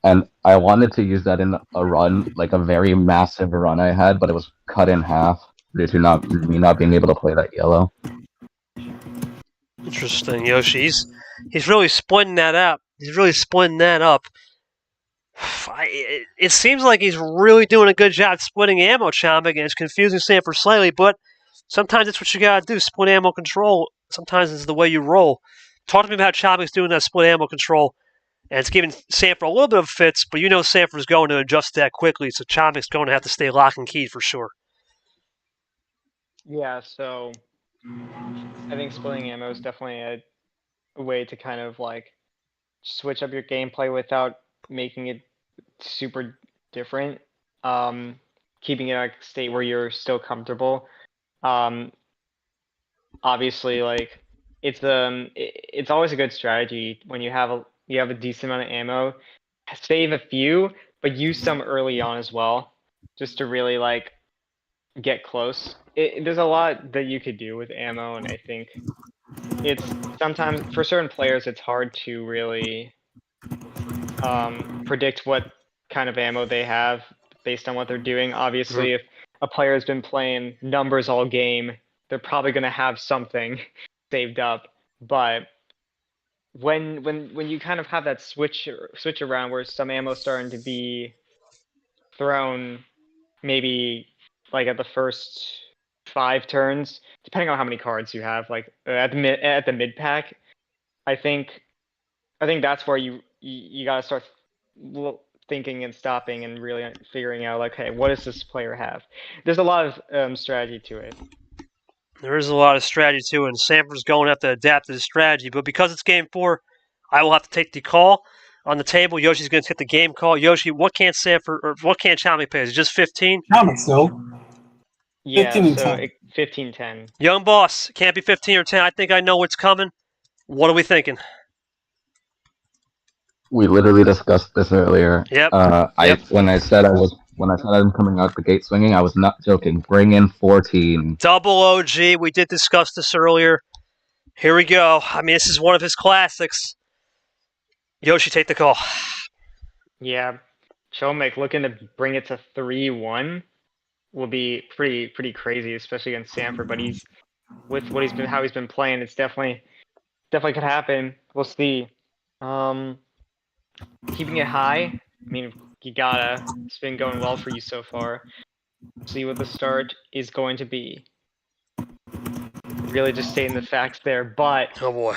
And I wanted to use that in a run, like a very massive run I had, but it was cut in half due to me not being able to play that yellow. Interesting, Yoshi. He's really splitting that up. He's really splitting that up. It seems like he's really doing a good job splitting ammo, Chomik, and it's confusing Sandfer slightly, but sometimes that's what you gotta do, split ammo control. Sometimes it's the way you roll. Talk to me about Chomik's doing that split ammo control, and it's giving Sandfer a little bit of fits, but you know Sandfer's going to adjust that quickly, so Chomik's going to have to stay lock and key for sure. Yeah, so I think splitting ammo is definitely a way to kind of like switch up your gameplay without making it super different. Keeping it at a state where you're still comfortable. Obviously, like it's always a good strategy when you have a decent amount of ammo. Save a few, but use some early on as well, just to really like get close. There's a lot that you could do with ammo, and I think it's sometimes for certain players it's hard to really predict what kind of ammo they have based on what they're doing. Obviously, if a player has been playing numbers all game, they're probably going to have something saved up. But when you kind of have that switch around where some ammo starting to be thrown, maybe like at the first 5 turns, depending on how many cards you have, like at the mid pack, I think that's where you gotta start thinking and stopping and really figuring out like, hey, what does this player have? There's a lot of strategy to it. There is a lot of strategy to it, and Sandfer's going to have to adapt to his strategy. But because it's game 4, I will have to take the call on the table. Yoshi's going to take the game call. Yoshi, what can't Sandfer or what can't Chomik pay? Is it just 15? Chomik still. Yeah, 15 and so 10. 15-10. Young boss, can't be 15 or 10. I think I know what's coming. What are we thinking? We literally discussed this earlier. Yep. When I said I'm coming out the gate swinging, I was not joking. Bring in 14. Double OG. We did discuss this earlier. Here we go. I mean, this is one of his classics. Yoshi, take the call. Yeah, Chomik looking to bring it to 3-1 will be pretty crazy, especially against Sandfer. But he's with how he's been playing, it's definitely could happen. We'll see. Keeping it high. I mean, you gotta. It's been going well for you so far. See what the start is going to be. Really just stating the facts there, but Oh boy.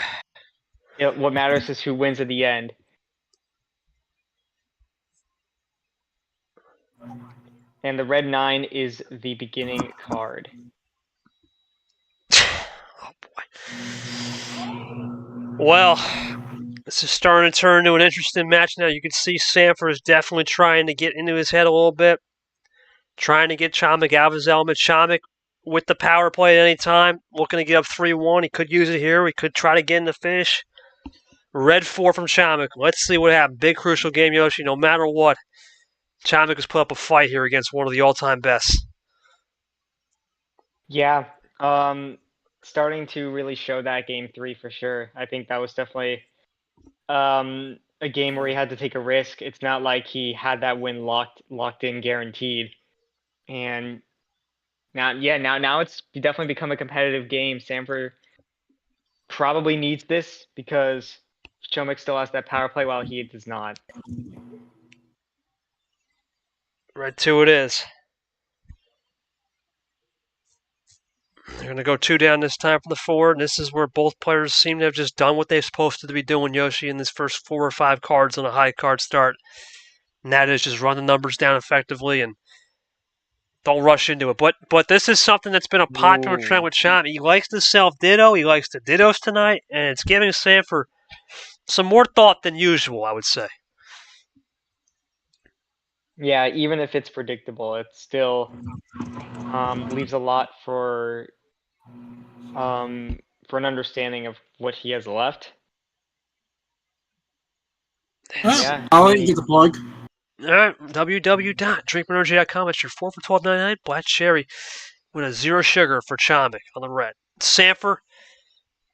What matters is who wins at the end. And the red 9 is the beginning card. Oh boy. Well, this is starting to turn into an interesting match now. You can see Sandfer is definitely trying to get into his head a little bit. Trying to get Chomik out of his element. Chomik with the power play at any time. Looking to get up 3-1. He could use it here. He could try to get in the finish. Red 4 from Chomik. Let's see what happens. Big crucial game, Yoshi. No matter what, Chomik has put up a fight here against one of the all-time best. Yeah. Starting to really show that game 3 for sure. I think that was definitely a game where he had to take a risk. It's not like he had that win locked in, guaranteed. And now it's definitely become a competitive game. Sandfer probably needs this because Chomik still has that power play while he does not. Red 2 it is. They're going to go 2 down this time for the 4, and this is where both players seem to have just done what they're supposed to be doing, Yoshi, in this first 4 or 5 cards on a high card start. And that is just run the numbers down effectively and don't rush into it. But this is something that's been a popular trend with Chomik. He likes to self-ditto. He likes to dittos tonight, and it's giving Sandfer some more thought than usual, I would say. Yeah, even if it's predictable, it still leaves a lot for an understanding of what he has left. Yeah, I'll let you get the plug. All right, www.drinkenergy.com. It's your 4 for $12.99 black cherry with a 0 sugar for Chomik on the red. Sandfer,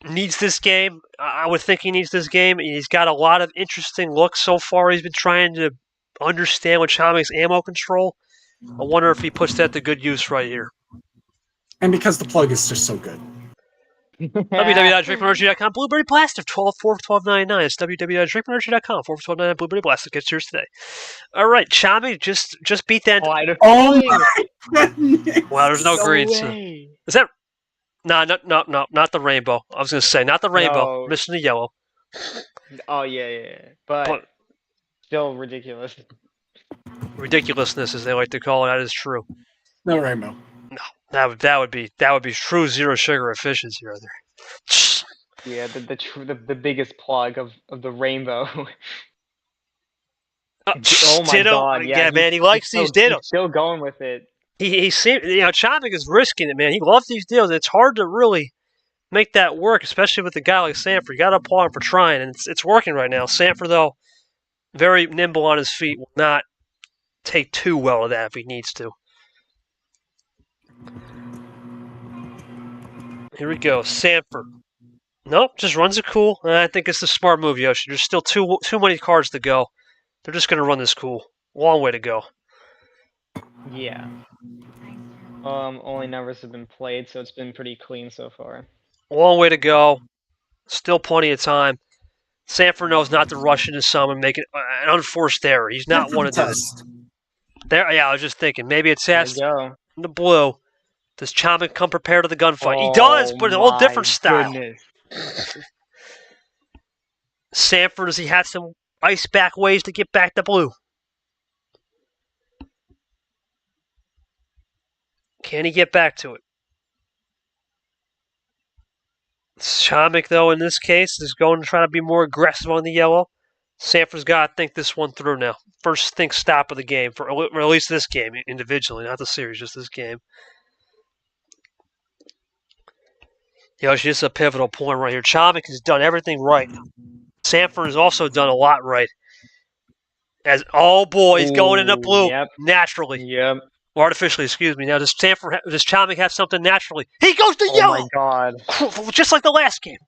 needs this game. I would think he needs this game. He's got a lot of interesting looks so far. He's been trying to understand with Chomik's ammo control. I wonder if he puts that to good use right here. And because the plug is just so good. www.drinkmonergy.com. Blueberry Plastic, 12/4/12.99. It's www.drinkmonergy.com. 4/12.99. Blueberry Plastic. Gets yours today. All right, Chomik just beat that. Oh my goodness! Well, there's no green. So. Way. Is that? No, not the rainbow. I was going to say, not the rainbow. No. Missing the yellow. Oh yeah. But still ridiculous. Ridiculousness, as they like to call it. That is true. No rainbow. That would be true zero sugar efficiency right there. Yeah, the biggest plug of the rainbow. Oh my Ditto. god! Yeah, man, he likes these dittos. He's still going with it. He seems, Chomik is risking it, man. He loves these deals. It's hard to really make that work, especially with a guy like Sandfer. You got to applaud him for trying, and it's working right now. Sandfer, though, very nimble on his feet, will not take too well of that if he needs to. Here we go, Sandfer. Nope, just runs it cool. I think it's the smart move, Yoshi. There's still too many cards to go. They're just going to run this cool. Long way to go. Yeah. Only numbers have been played, so it's been pretty clean so far. Long way to go. Still plenty of time. Sandfer knows not to rush into some and make it an unforced error. He's not one to do this. There, yeah, I was just thinking. Maybe it's asked in the blue. Does Chomik come prepared to the gunfight? He does, but a whole different style. Sandfer, does he have some ice back ways to get back to blue? Can he get back to it? Chomik, though, in this case, is going to try to be more aggressive on the yellow. Sandfer's got to think this one through now. First think stop of the game, or at least this game individually, not the series, just this game. Yoshi, this is a pivotal point right here. Chomik has done everything right. Sandfer has also done a lot right. Oh boy, he's going into blue naturally. Yep. Or artificially, excuse me. Now, does Chomik have something naturally? He goes to yellow! Oh my god. Just like the last game.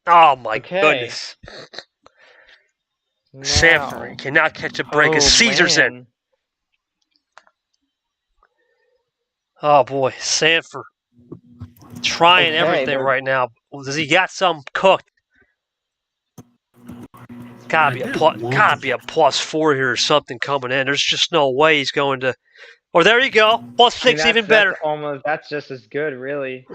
Oh my goodness. Sandfer cannot catch a break as Caesar's in. Oh boy, Sandfer trying everything right now. Does he got some cooked? Gotta be a +4 here or something coming in. There's just no way he's going to. Or there you go, +6, even better. That's just as good, really.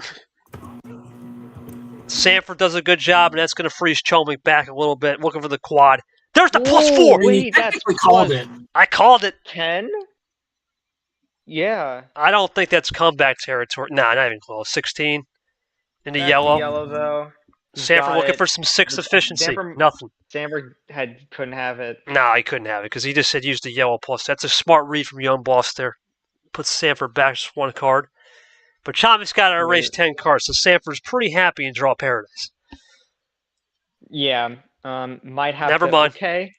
Sandfer does a good job, and that's going to freeze Chomik back a little bit. Looking for the quad. There's the +4. Wait, that's called it. I called it. 10. Yeah. I don't think that's comeback territory. Nah, not even close. 16 in the yellow. Yellow though. Sandfer looking for some 6 efficiency. Nothing. Sandfer couldn't have it. No, he couldn't have it because he just said use the yellow plus. That's a smart read from Young Boss there. Puts Sandfer back just one card. But Chomik's got to erase 10 cards, so Sandfer's pretty happy in draw paradise. Yeah. Might have Never to. mind. Okay.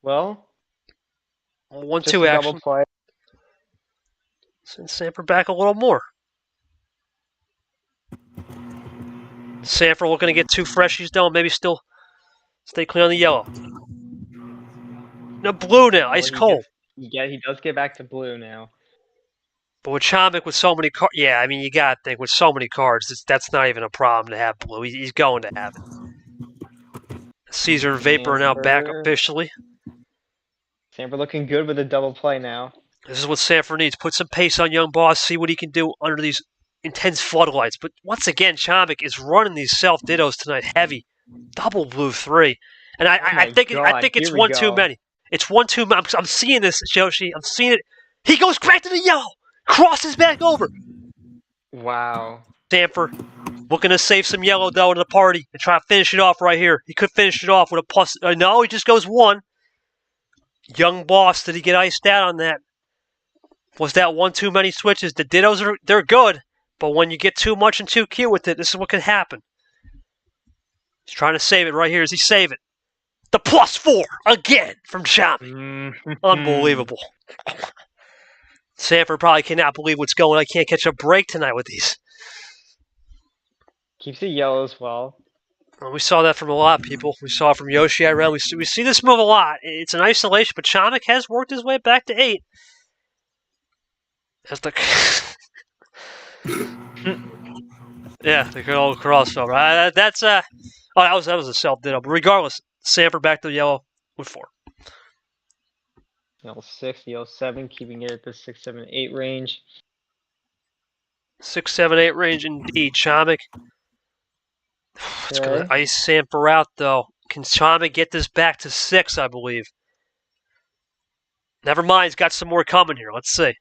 Well. 1-2 action. Double play. Send Sandfer back a little more. Sandfer looking to get 2 freshies done. Maybe still stay clear on the yellow. No, blue now. Ice cold. Yeah, he does get back to blue now. But with Chomik with so many cards, yeah, I mean, you got to think with so many cards, that's not even a problem to have blue. He's going to have it. Caesar and Vapor are now back officially. Sandfer looking good with a double play now. This is what Sandfer needs. Put some pace on Young Boss, see what he can do under these intense floodlights. But once again, Chomik is running these self-dittos tonight heavy. Double blue 3. And I think it's one too many. It's one too many. I'm seeing this, Yoshi. I'm seeing it. He goes back to the yellow. Crosses back over. Wow. Sandfer looking to save some yellow, though, in the party and try to finish it off right here. He could finish it off with a plus. No, he just goes 1. Young Boss, did he get iced out on that? Was that one too many switches? The dittos they're good, but when you get too much and too cute with it, this is what can happen. He's trying to save it right here. Does he save it? The +4 again from Chomik. Unbelievable. Sandfer probably cannot believe what's going on. I can't catch a break tonight with these. Keeps it yellow as well. Well, we saw that from a lot of people. We saw it from Yoshi IRL. We see this move a lot. It's an isolation, but Chomik has worked his way back to 8. That's the yeah, the good old crossover. That's oh, that was a self ditto. But regardless, Sandfer back to yellow with 4. Yellow 6, yellow 7, keeping it at the 6, 7, 8 range. 6, 7, 8 range indeed. Chomik. It's going to ice Sandfer out though. Can Chomik get this back to 6? I believe. Never mind. He's got some more coming here. Let's see.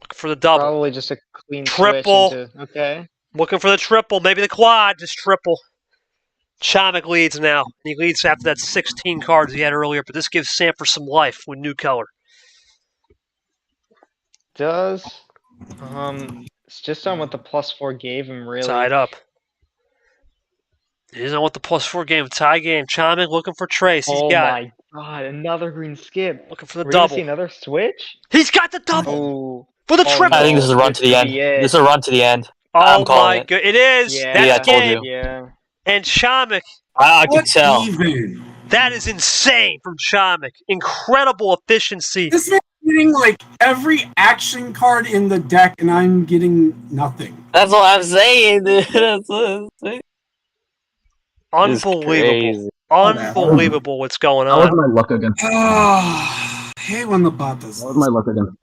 Looking for the double. Probably just a clean Triple. switch into, okay. Looking for the triple. Maybe the quad. Just triple. Chomik leads now. He leads after that 16 cards he had earlier, but this gives Sandfer some life with new color. Does it's just on what the +4 gave him, really. Tied up. It is on what the +4 game. Tie game. Chomik looking for Trace. He's got it. Oh my god, another green skip. Looking for the We're gonna double. see another switch? He's got the double Oh. for the triple. I think this is a run to the end. This is a run to the end. Oh I'm calling my it. god. It is. Yeah, That's Yeah, I told game. you. Yeah. And Chomik. I can What tell. even? That is insane from Chomik. Incredible efficiency. This man's getting like every action card in the deck, and I'm getting nothing. That's what I'm saying, dude. That's what I'm saying. It's Unbelievable. crazy. Unbelievable what's going How was on. my luck against? I hate when the bot does How was this. my luck against?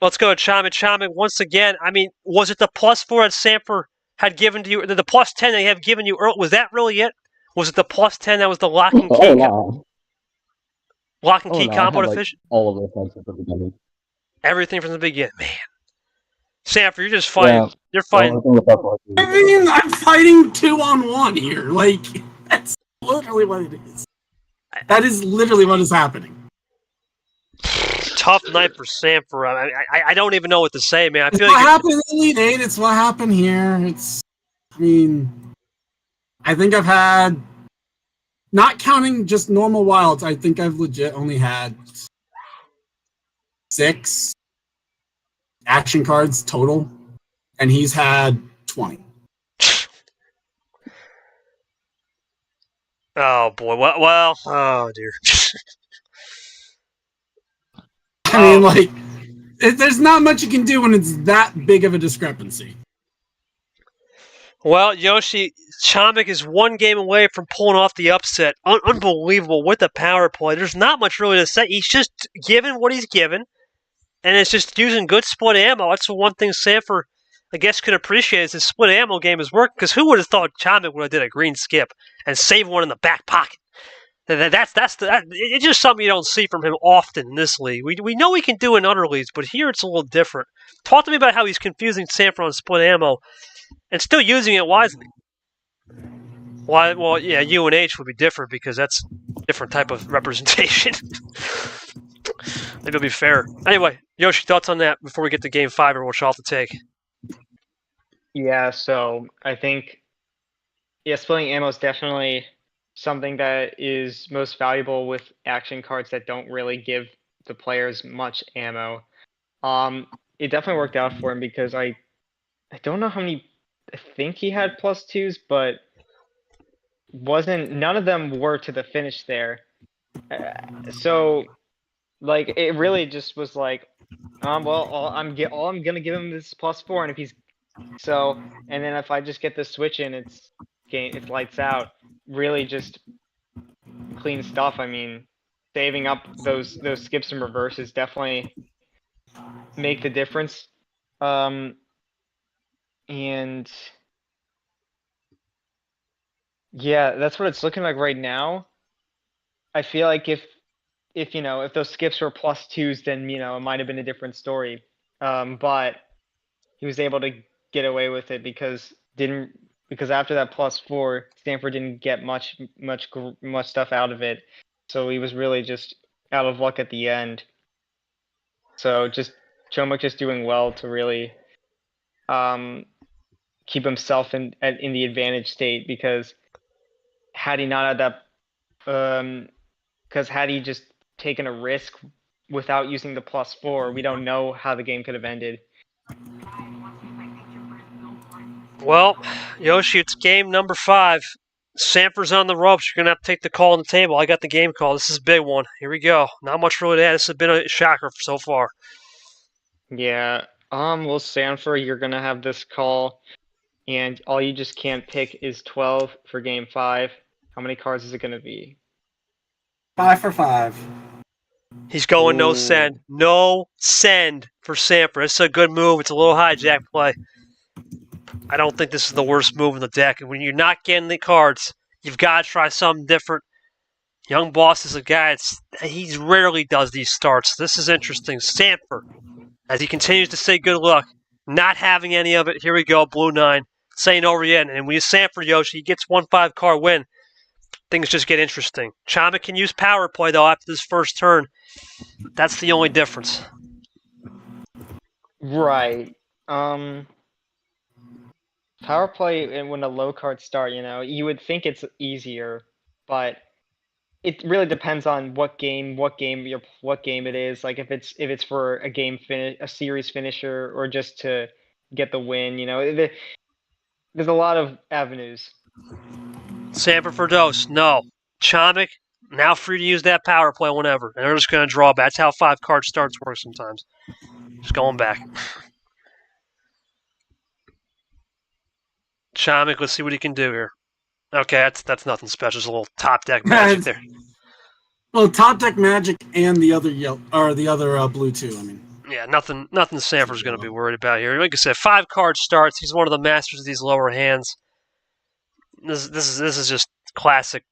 Let's go, Chomik. Chomik, once again, I mean, was it the +4 that Sandfer had given to you, the +10 they have given you early? Was that really it? Was it the +10 that was the lock and key, Oh no! lock and Oh, key no, I combo had, like, efficient? all of those things at the beginning. Everything from the beginning, man. Sandfer, you're just fighting. Yeah. You're fighting. I mean, I'm fighting 2-on-1 here. Like, that's literally what it is. That is literally what is happening. Tough night for Sandfer. I don't even know what to say, man. I It's feel what like happened in Elite 8. It's what happened here. I mean, I think I've had, not counting just normal wilds, I think I've legit only had 6 action cards total, and he's had 20. oh boy. Well. Oh dear. I mean, like, there's not much you can do when it's that big of a discrepancy. Well, Yoshi, Chomik is one game away from pulling off the upset. Unbelievable with the power play. There's not much really to say. He's just given what he's given, and it's just using good split ammo. That's the one thing Sandfer, I guess, could appreciate is his split ammo game is working, because who would have thought Chomik would have did a green skip and saved one in the back pocket? It's just something you don't see from him often in this league. We know he can do it in other leagues, but here it's a little different. Talk to me about how he's confusing Sandfer on split ammo and still using it wisely. Why? Well, yeah, UNH would be different because that's a different type of representation. Maybe it'll be fair. Anyway, Yoshi, thoughts on that before we get to Game 5 or what y'all have to take? Yeah, so I think, splitting ammo is definitely something that is most valuable with action cards that don't really give the players much ammo. It definitely worked out for him because I don't know how many. I think he had +2s, but none of them were to the finish there. So, like, it really just was like, well, all I'm gonna give him this +4, and if he's and then if I just get the switch in, it's lights out. Really, just clean stuff. I mean, saving up those skips and reverses definitely make the difference. And yeah, that's what it's looking like right now. I feel like if those skips were +2s, then it might have been a different story. But he was able to get away with it because after that +4, Sandfer didn't get much stuff out of it. So he was really just out of luck at the end. So just Chomik just doing well to really keep himself in the advantage state, because had he not had that, because had he just taken a risk without using the +4, we don't know how the game could have ended. Well, Yoshi, it's game number 5. Sandfer's on the ropes. You're going to have to take the call on the table. I got the game call. This is a big one. Here we go. Not much really to add. This has been a shocker so far. Yeah. Well, Sandfer, you're gonna have this call, and all you just can't pick is 12 for game 5. How many cards is it gonna be? 5 for 5. He's going no Ooh. send. No send for Sandfer. It's a good move. It's a little hijack play. I don't think this is the worst move in the deck. And when you're not getting the cards, you've got to try something different. Young Boss is a guy, he rarely does these starts. This is interesting. Sandfer, as he continues to say good luck, not having any of it. Here we go, blue 9, saying over yet. And when you Sandfer, Yoshi, he gets 1-5 card win. Things just get interesting. Chomik can use power play, though, after this first turn. That's the only difference. Right. Power play, and when a low card start, you would think it's easier, but it really depends on what game it is. Like if it's for a a series finisher, or just to get the win. There's a lot of avenues. Sandfer for dose, no. Chomik, now free to use that power play whenever. And they're just going to draw back. That's how 5-card starts work sometimes. Just going back. Chomik, let's see what he can do here. Okay, that's nothing special. Just a little top deck magic there. Well, top deck magic and the other yellow, or the other blue too. I mean, yeah, nothing Sandfer's going to be worried about here. Like I said, 5-card starts. He's one of the masters of these lower hands. This is just classic,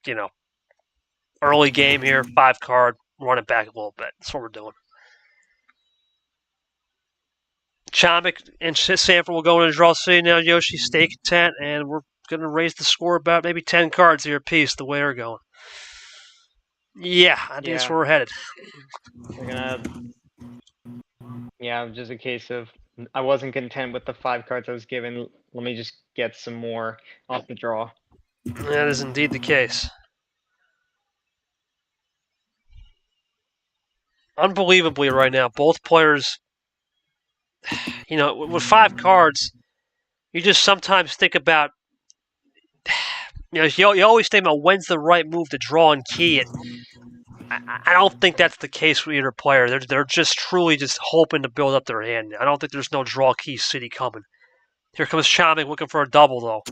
early game here. 5-card, run it back a little bit. That's what we're doing. Chomik and Sandfer will go in and draw city now. Yoshi, stay content, and we're going to raise the score about maybe 10 cards here apiece the way we're going. Yeah, I think that's where we're headed. We're gonna. Yeah, just a case of I wasn't content with the 5 cards I was given. Let me just get some more off the draw. That is indeed the case. Unbelievably, right now, both players. With 5 cards, you just sometimes think about. You always think about when's the right move to draw and key it. I don't think that's the case with either player. They're just truly just hoping to build up their hand. I don't think there's no draw key city coming. Here comes Chomik looking for a double though.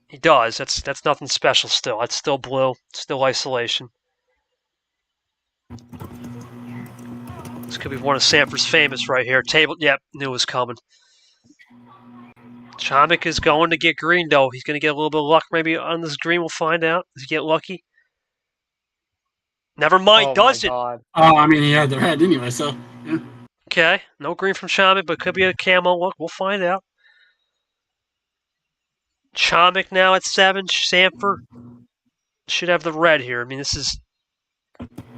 He does. That's nothing special still. That's still blue. Still isolation. This could be one of Sandfer's famous right here. Table. Yep, knew it was coming. Chomik is going to get green though. He's going to get a little bit of luck maybe on this green. We'll find out. Does he get lucky? Never mind, does it? God. oh, I mean, he had the red anyway, so yeah. Okay, no green from Chomik, but could be a camo look. We'll find out. Chomik now at 7. Sandfer should have the red here. I mean, this is...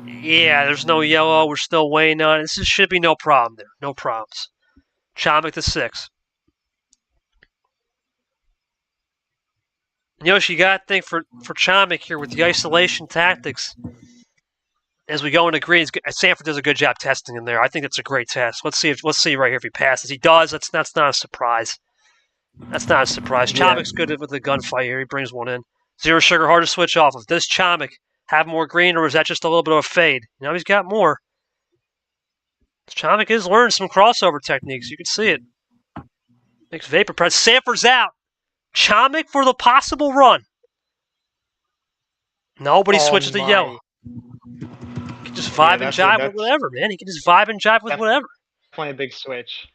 Yeah, there's no yellow. We're still waiting on it. This should be no problem there. No problems. Chomik to 6. Yoshi, you got to think for Chomik here with the isolation tactics. As we go into greens, Sandfer does a good job testing him there. I think it's a great test. Let's see right here if he passes. He does. That's not a surprise. That's not a surprise. Yeah. Chomik's good with the gunfight here. He brings one in. Zero sugar, hard to switch off of. Does Chomik have more green, or is that just a little bit of a fade? Now he's got more. Chomik is learning some crossover techniques. You can see it. Makes vapor press. Sandfer's out. Chomik for the possible run. Nobody switches to yellow. He can just vibe and jive with whatever, man. He can just vibe and jive with whatever. Definitely a big switch.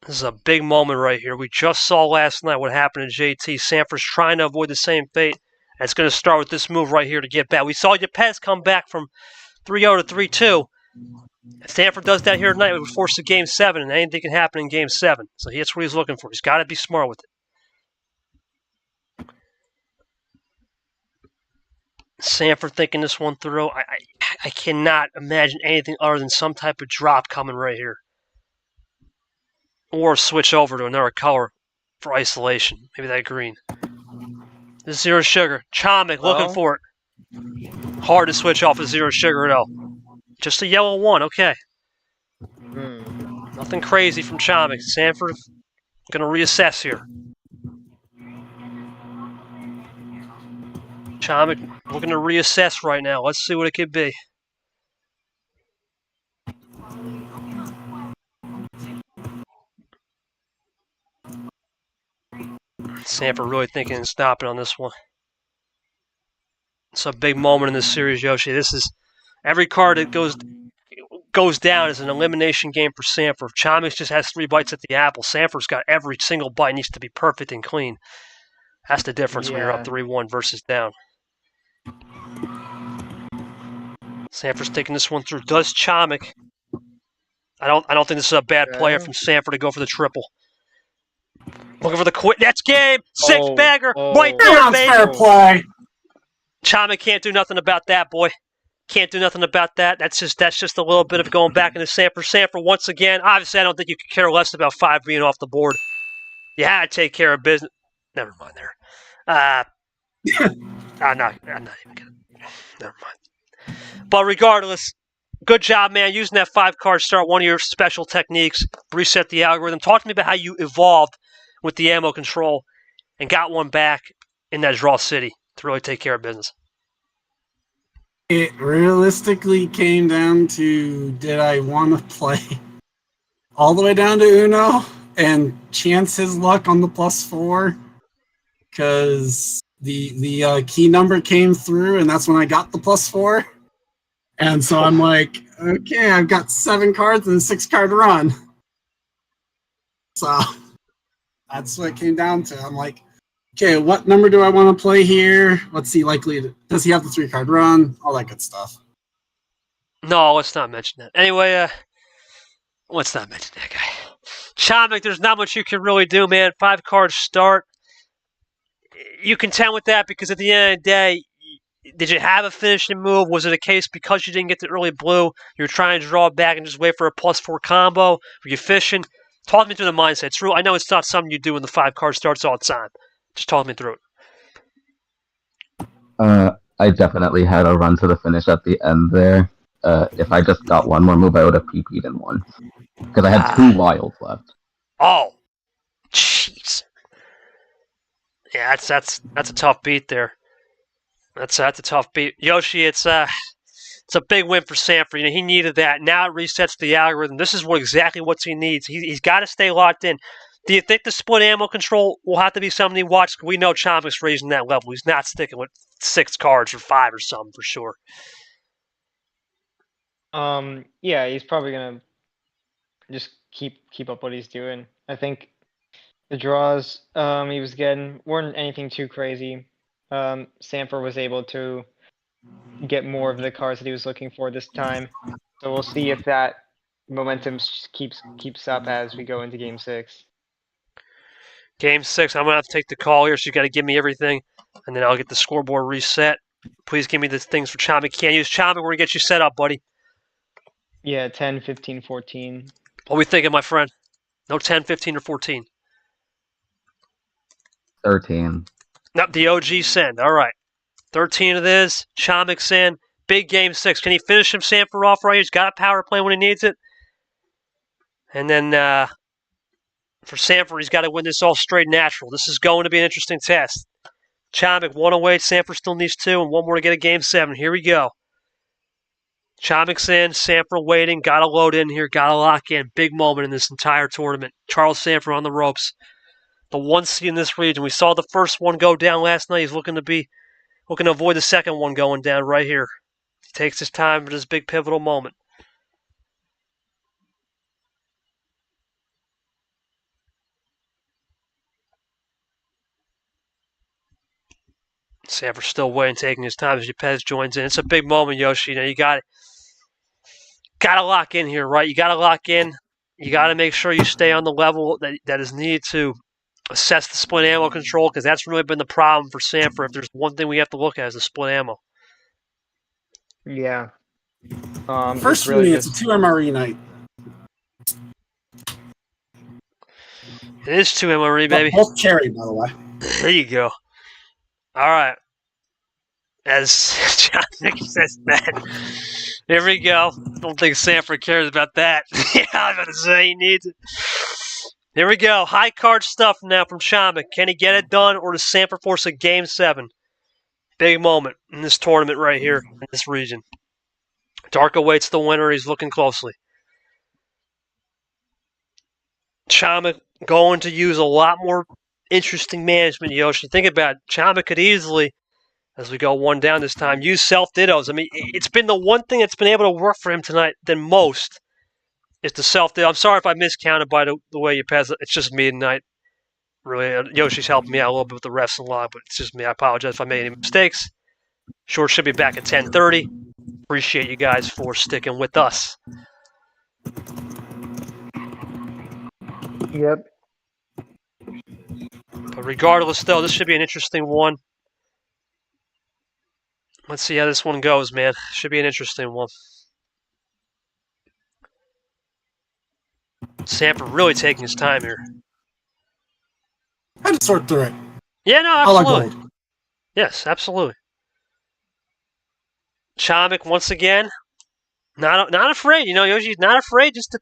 This is a big moment right here. We just saw last night what happened to JT. Sandfer's trying to avoid the same fate. And it's going to start with this move right here to get back. We saw Yepes come back from 3-0 to 3-2. Sandfer does that here tonight. It would force a Game 7, and anything can happen in Game 7. So that's what he's looking for. He's got to be smart with it. Sandfer thinking this one through. I cannot imagine anything other than some type of drop coming right here. Or switch over to another color for isolation. Maybe that green. This is zero sugar. Chomik looking for it. Hard to switch off of zero sugar though. Just a yellow one, okay. Nothing crazy from Chomik. Sandfer going to reassess here. Chomik looking to reassess right now. Let's see what it could be. Sandfer really thinking and stopping on this one. It's a big moment in this series, Yoshi. This is every card that goes down is an elimination game for Sandfer. Chomik just has 3 bites at the apple. Sanfer's got every single bite needs to be perfect and clean. That's the difference when you're up 3-1 versus down. Sandfer's taking this one through. Does Chomik? I don't think this is a bad player from Sandfer to go for the triple. Looking for the quit. That's game. 6-bagger. Right there, baby. Fair play. Chomik can't do nothing about that, boy. Can't do nothing about that. That's just a little bit of going back into Sandfer. Sandfer once again. Obviously, I don't think you could care less about 5 being off the board. You had to take care of business. Never mind there. I'm not even gonna. Never mind. But regardless, good job, man. Using that 5-card start, one of your special techniques. Reset the algorithm. Talk to me about how you evolved with the ammo control and got one back in that draw city to really take care of business. It realistically came down to, did I want to play all the way down to Uno and chance his luck on the +4? Because the key number came through, and that's when I got the +4. And so I'm like, okay, I've got 7 cards and a 6-card run. So that's what it came down to. I'm like, okay, what number do I want to play here? What's he likely to, does he have the 3-card run? All that good stuff. No, let's not mention that. Anyway, let's not mention that guy. Chomik, there's not much you can really do, man. 5-card start. You contend with that because at the end of the day, did you have a finishing move? Was it a case because you didn't get the early blue, you were trying to draw back and just wait for a +4 combo? Were you fishing? Talk me through the mindset. It's real. I know it's not something you do in the 5-card starts all the time. Just talk me through it. I definitely had a run to the finish at the end there. If I just got one more move, I would have PP'd in one. Because I had 2 wilds left. Oh, jeez. Yeah, that's a tough beat there. That's a tough beat. Yoshi, it's a big win for Sandfer. You know, he needed that. Now it resets the algorithm. This is exactly what he needs. He's got to stay locked in. Do you think the split ammo control will have to be something he watches? We know Chomik's raising that level. He's not sticking with 6 cards or 5 or something for sure. Yeah, he's probably gonna just keep up what he's doing. I think the draws he was getting weren't anything too crazy. Sandfer was able to get more of the cards that he was looking for this time. So we'll see if that momentum keeps up as we go into Game 6. Game 6, I'm going to have to take the call here, so you got to give me everything, and then I'll get the scoreboard reset. Please give me the things for Chomik. Can't use Chomik. We're going to get you set up, buddy. Yeah, 10, 15, 14. What are we thinking, my friend? No 10, 15, or 14? 13. No, the OG send. All right. 13 of this. Chomik send. Big Game 6. Can he finish him Sandfer off right here? He's got a power play when he needs it. And then for Sandfer, he's got to win this all straight natural. This is going to be an interesting test. Chomik, 1 away. Sandfer still needs 2, and 1 more to get a Game 7. Here we go. Chomik's in. Sandfer waiting. Got to load in here. Got to lock in. Big moment in this entire tournament. Charles Sandfer on the ropes. The 1 seed in this region. We saw the first one go down last night. He's looking to avoid the second one going down right here. He takes his time for this big pivotal moment. Sandfer's still waiting, taking his time as Yepes joins in. It's a big moment, Yoshi. You know, you got to lock in here, right? You got to lock in. You got to make sure you stay on the level that is needed to assess the split ammo control, because that's really been the problem for Sandfer. If there's one thing we have to look at is the split ammo. Yeah. First for me, it's a 2 MRE night. It is 2 MRE, baby. Both cherry, by the way. There you go. All right. As Chomik says that, Here we go. Don't think Sandfer cares about that. Yeah, I was about to say he needs it. Here we go. High card stuff now from Chomik. Can he get it done, or does Sandfer force a Game 7? Big moment in this tournament right here, in this region. Dark awaits the winner. He's looking closely. Chomik going to use a lot more interesting management, Yoshi. Think about it. Chomik could easily, as we go one down this time, use self-dittos. I mean, it's been the one thing that's been able to work for him tonight than most is the self-ditto. I'm sorry if I miscounted by the way you pass it. It's just me tonight. Really, Yoshi's helping me out a little bit with the refs and log, but it's just me. I apologize if I made any mistakes. Short should be back at 10:30. Appreciate you guys for sticking with us. Yep. But regardless, though, this should be an interesting one. Let's see how this one goes, man. Should be an interesting one. Sandfer really taking his time here. I had to sort through it. Yeah, no, I like absolutely. gold. Yes, absolutely. Chomik once again, not afraid. You know, Yoshi's not afraid just to,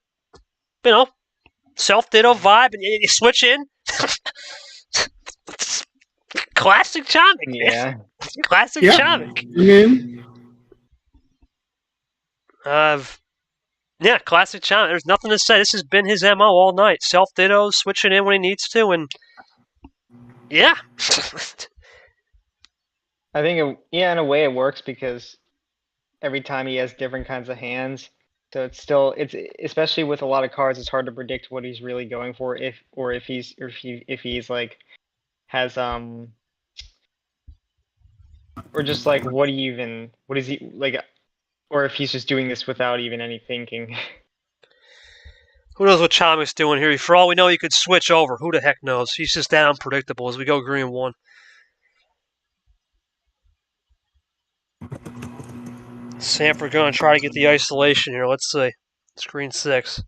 self-ditto vibe and you switch in. Classic Chomik, Yeah. man. Classic Yeah. Chomik. Yeah, classic Chomik. There's nothing to say. This has been his MO all night. Self-ditto, switching in when he needs to, and yeah. I think, in a way it works because every time he has different kinds of hands. So it's especially with a lot of cards, it's hard to predict what he's really going for if he's like has or just like what is he like, or if he's just doing this without even any thinking. Who knows what Chomik's doing here? For all we know, he could switch over. Who the heck knows? He's just that unpredictable as we go green 1. Sandfer going to try to get the isolation here. Let's see. Screen 6.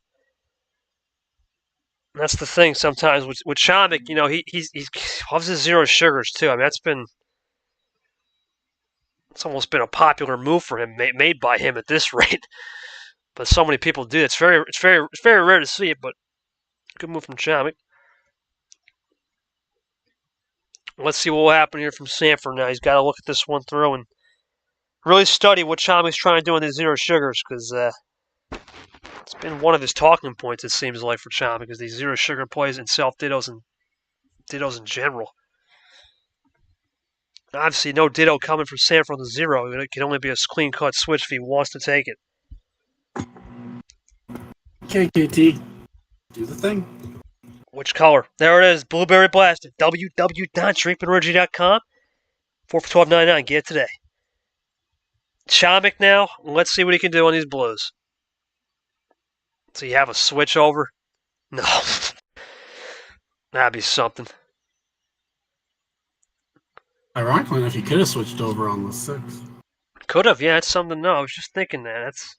That's the thing sometimes with Chomik, you know, he loves his zero sugars too. I mean, it's almost been a popular move for him, made by him at this rate. But so many people do. It's very rare to see it, but good move from Chomik. Let's see what will happen here from Sandfer now. He's got to look at this one through and really study what Chomik's trying to do in these zero sugars, because it's been one of his talking points, it seems like, for Chomik, because these zero sugar plays and self-dittos and dittos in general. Obviously, no ditto coming from Sandfer on the zero. It can only be a clean-cut switch if he wants to take it. KKT, do the thing. Which color? There it is, Blueberry Blaster. www.drinkmanergy.com. 4 for $12.99. Get it today. Chomik now. Let's see what he can do on these blues. So you have a switch over? No. That'd be something. Ironically enough, he could have switched over on the 6. Could have, yeah. It's something to know. I was just thinking that. It's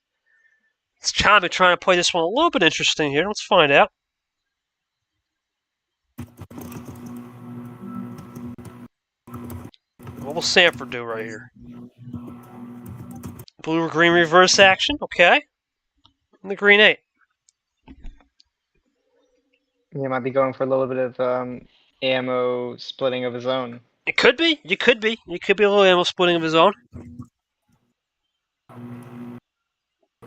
Chomik trying to play this one a little bit interesting here. Let's find out. What will Sandfer do right here? Blue or green reverse action? Okay. And the green 8. He might be going for a little bit of ammo splitting of his own. It could be. You could be. You could be a little ammo splitting of his own.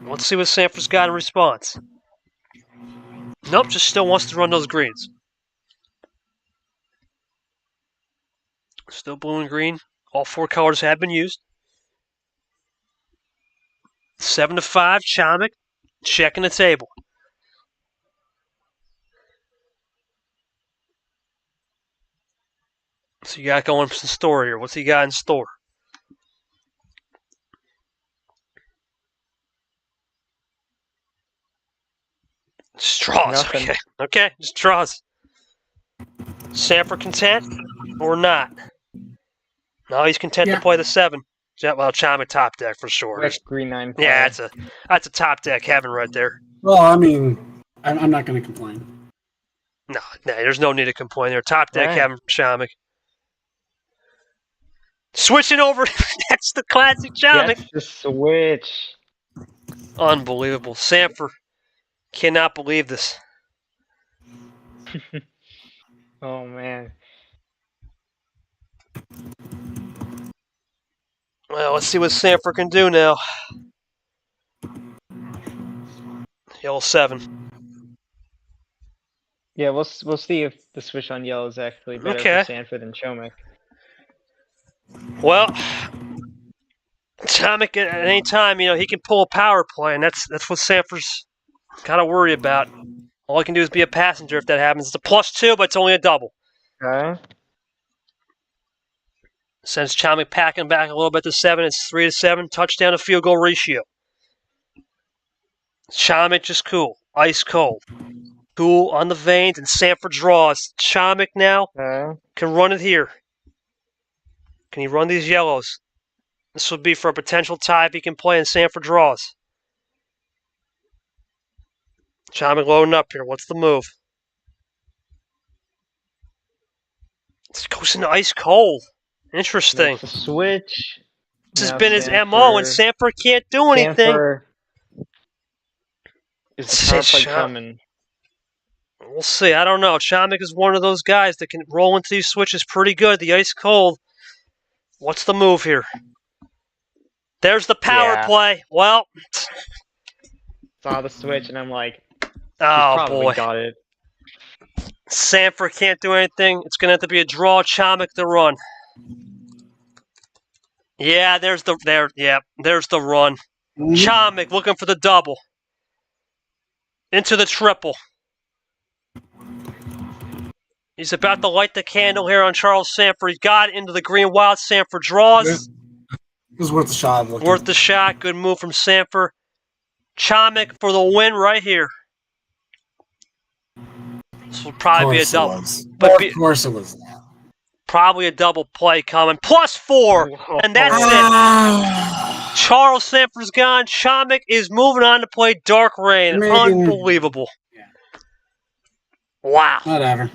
Let's see what Sandfer's got in response. Nope, just still wants to run those greens. Still blue and green. All 4 colors have been used. 7-5, Chomik checking the table. So you got going some store here. What's he got in store? Straws. Nothing. Okay. Okay, just straws. Sandfer content or not? No, he's content to play the 7. Well, Chomik top deck for sure. That's green 9. Yeah, that's a top deck heaven right there. Well, I mean, I'm not going to complain. No, there's no need to complain there. Top deck Right. heaven for Chomik. Switching over, that's the classic Chomik. Yes, the switch. Unbelievable. Sandfer, cannot believe this. Oh man. Well, let's see what Sandfer can do now. Yellow 7. Yeah, we'll see if the switch on yellow is actually better for Okay. Sandfer than Chomik. Well, Chomik at any time, he can pull a power play, and that's what Sandfer's got to worry about. All he can do is be a passenger if that happens. It's a +2, but it's only a double. Okay. Sends Chomik packing back a little bit to 7. It's 3-7. Touchdown to field goal ratio. Chomik just cool. Ice cold. Cool on the veins, and Sandfer draws. Chomik now Okay. can run it here. Can he run these yellows? This would be for a potential tie if he can play, and Sandfer draws. Chomik loading up here. What's the move? It goes into ice cold. Interesting. Makes the switch. This has Now been his MO, and Sandfer can't do anything. Sandfer is the power play coming. We'll see. I don't know. Chomik is one of those guys that can roll into these switches pretty good. The ice cold. What's the move here? There's the power play. Well, Saw the switch and I'm like, he's oh probably boy. got it. Sandfer can't do anything. It's going to have to be a draw. Chomik to run. Yeah, there's the run. Chomik looking for the double. Into the triple. He's about to light the candle here on Charles Sandfer. He got into the green wild. Sandfer draws. This is worth the shot. Worth the shot. Good move from Sandfer. Chomik for the win right here. This will probably be a double. Of course it was. Probably a double play coming. +4. And that's it. Charles Sandfer's gone. Chomik is moving on to play Dark Rain. Unbelievable. Yeah. Wow. Whatever.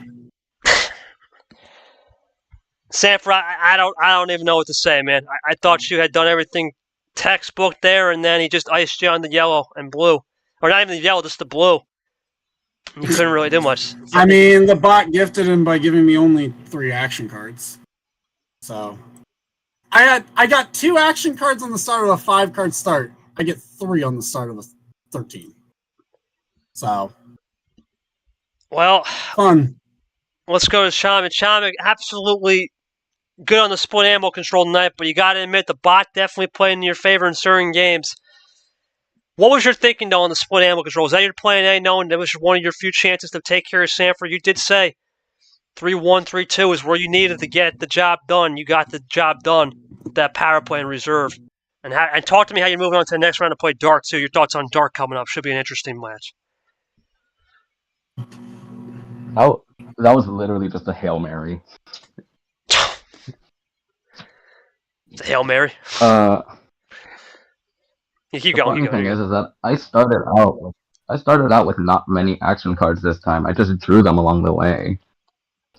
Sandfer, I don't even know what to say, man. I thought you had done everything textbook there, and then he just iced you on the yellow and blue. Or not even the yellow, just the blue. You couldn't really do much. I mean, the bot gifted him by giving me only 3 action cards. So I got 2 action cards on the start of a 5-card start. I get 3 on the start of a 13. So well, fun. Let's go to Chomik. Chomik, absolutely good on the split ammo control tonight, but you got to admit the bot definitely played in your favor in certain games. What was your thinking, though, on the split ammo control? Was that your plan A, knowing that was one of your few chances to take care of Sandfer? You did say 3-1, 3-2 is where you needed to get the job done. You got the job done with that power play in reserve. And talk to me how you're moving on to the next round to play Dark, too. Your thoughts on Dark coming up. Should be an interesting match. That was literally just a Hail Mary. It's a Hail Mary. You keep going. The funny thing is that I started out with not many action cards this time. I just drew them along the way,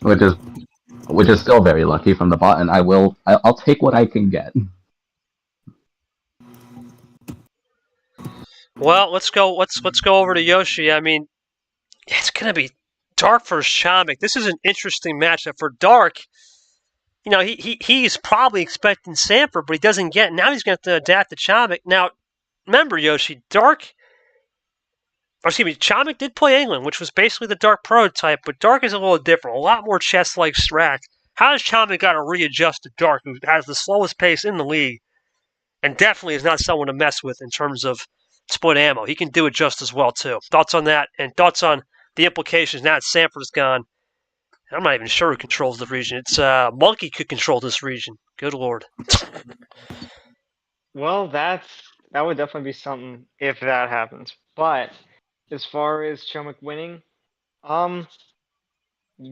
which is still very lucky from the bot, and I'll take what I can get. Well, let's go over to Yoshi. I mean, it's gonna be Dark versus Chomik. This is an interesting matchup for Dark. He's probably expecting Sandfer, but he doesn't get it. Now he's going to have to adapt to Chomik. Now, remember, Yoshi, Chomik did play England, which was basically the Dark prototype, but Dark is a little different, a lot more chess-like strat. How has Chomik got to readjust to Dark, who has the slowest pace in the league, and definitely is not someone to mess with in terms of split ammo? He can do it just as well, too. Thoughts on that, and thoughts on the implications now that Sandfer's gone? I'm not even sure who controls the region. It's Monkey could control this region. Good lord. Well, that would definitely be something if that happens. But as far as Chomik winning,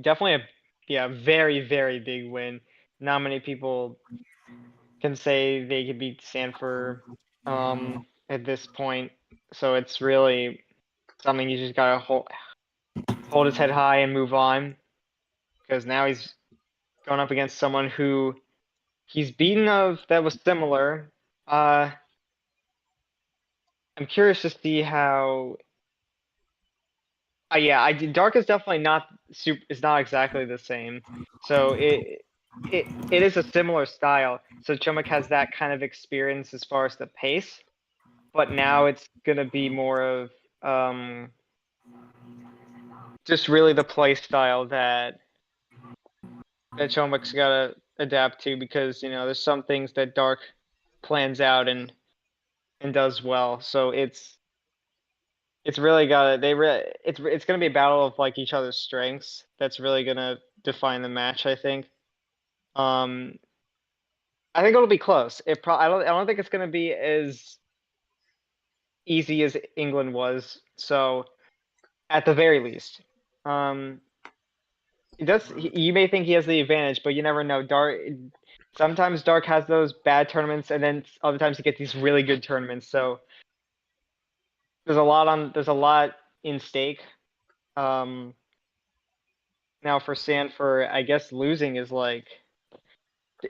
definitely a very, very big win. Not many people can say they could beat Sandfer at this point. So it's really something you just gotta hold his head high and move on. Because now he's going up against someone who he's beaten that was similar. I'm curious to see how. Yeah, Dark is definitely not is not exactly the same. So it is a similar style. So Chomik has that kind of experience as far as the pace, but now it's gonna be more of just really the play style that Chomik's gotta adapt to, because there's some things that Dark plans out and does well. So it's really got it's gonna be a battle of like each other's strengths. That's really gonna define the match, I think. I think it'll be close. I don't think it's gonna be as easy as England was. So at the very least, you may think he has the advantage, but you never know. Sometimes Dark has those bad tournaments, and then other times he gets these really good tournaments. So there's a lot in stake. Now for Sandfer, I guess losing is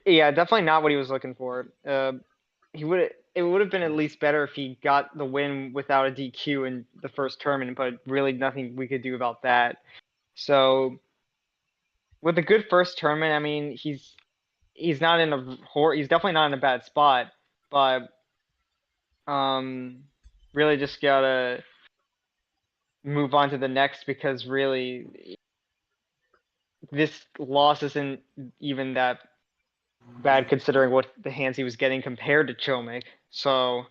definitely not what he was looking for. It would have been at least better if he got the win without a DQ in the first tournament, but really nothing we could do about that. So with a good first tournament, I mean, he's definitely not in a bad spot, but really just gotta move on to the next, because really this loss isn't even that bad considering what the hands he was getting compared to Chomik. So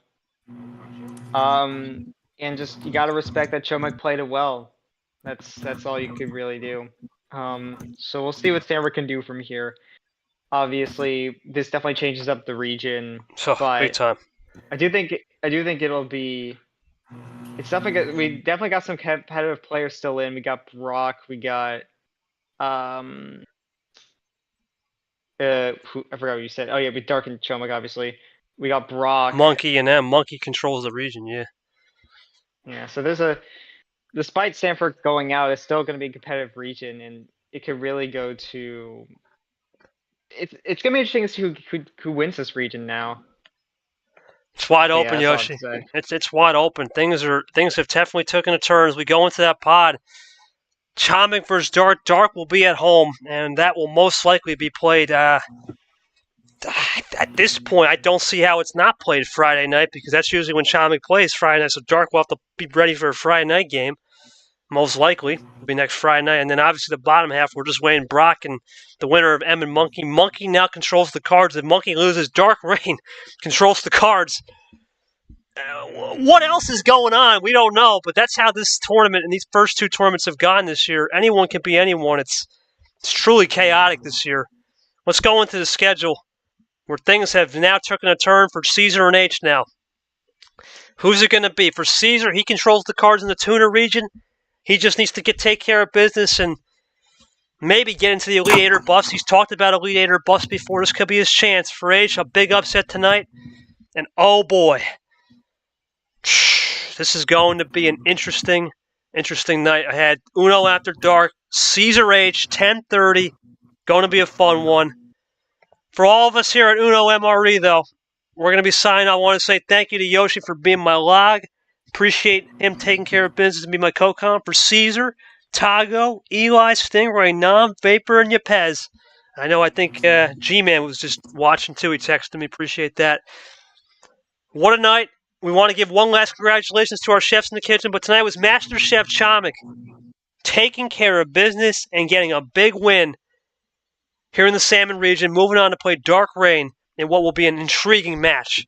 and just you gotta respect that Chomik played it well. That's all you could really do. So we'll see what Sandfer can do from here. Obviously, this definitely changes up the region, So but big time. I do think it'll be. It's definitely we definitely got some competitive players still in. We got Brock. We got I forgot what you said. Oh yeah, we Dark and Chomik, obviously. We got Brock. Monkey and M. Monkey controls the region. Yeah. Yeah. So despite Sandfer going out, it's still going to be a competitive region, and it could really go to. It's gonna be interesting to see who wins this region now. It's wide open, Yeah, that's Yoshi. all I have to say. It's wide open. Things have definitely taken a turn as we go into that pod. Chomik versus Dark. Dark will be at home, and that will most likely be played. At this point, I don't see how it's not played Friday night, because that's usually when Chomik plays Friday night. So Dark will have to be ready for a Friday night game. Most likely, it'll be next Friday night. And then obviously the bottom half, we're just waiting Brock and the winner of M and Monkey. Monkey now controls the cards. If Monkey loses, Dark Reign controls the cards. What else is going on? We don't know, but that's how this tournament and these first two tournaments have gone this year. Anyone can be anyone. It's truly chaotic this year. Let's go into the schedule, where things have now taken a turn for Caesar and H now. Who's it going to be? For Caesar, he controls the cards in the tuna region. He just needs to take care of business and maybe get into the Elite 8 or bust. He's talked about Elite 8 or bust before. This could be his chance. For H, a big upset tonight. And oh boy, this is going to be an interesting night ahead. Uno After Dark, Caesar H, 10:30. Going to be a fun one. For all of us here at Uno MRE, though, we're going to be signing. I want to say thank you to Yoshi for being my log. Appreciate him taking care of business and be my co-com. For Caesar, Tago, Eli, Stingray, Nam, Vapor, and Yapez. I think G-Man was just watching too. He texted me. Appreciate that. What a night. We want to give one last congratulations to our chefs in the kitchen, but tonight was Master Chef Chomik taking care of business and getting a big win here in the Salmon region, moving on to play Dark Reign in what will be an intriguing match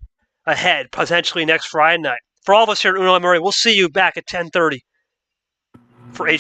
ahead, potentially next Friday night. For all of us here at Uno MRE, we'll see you back at 10:30 for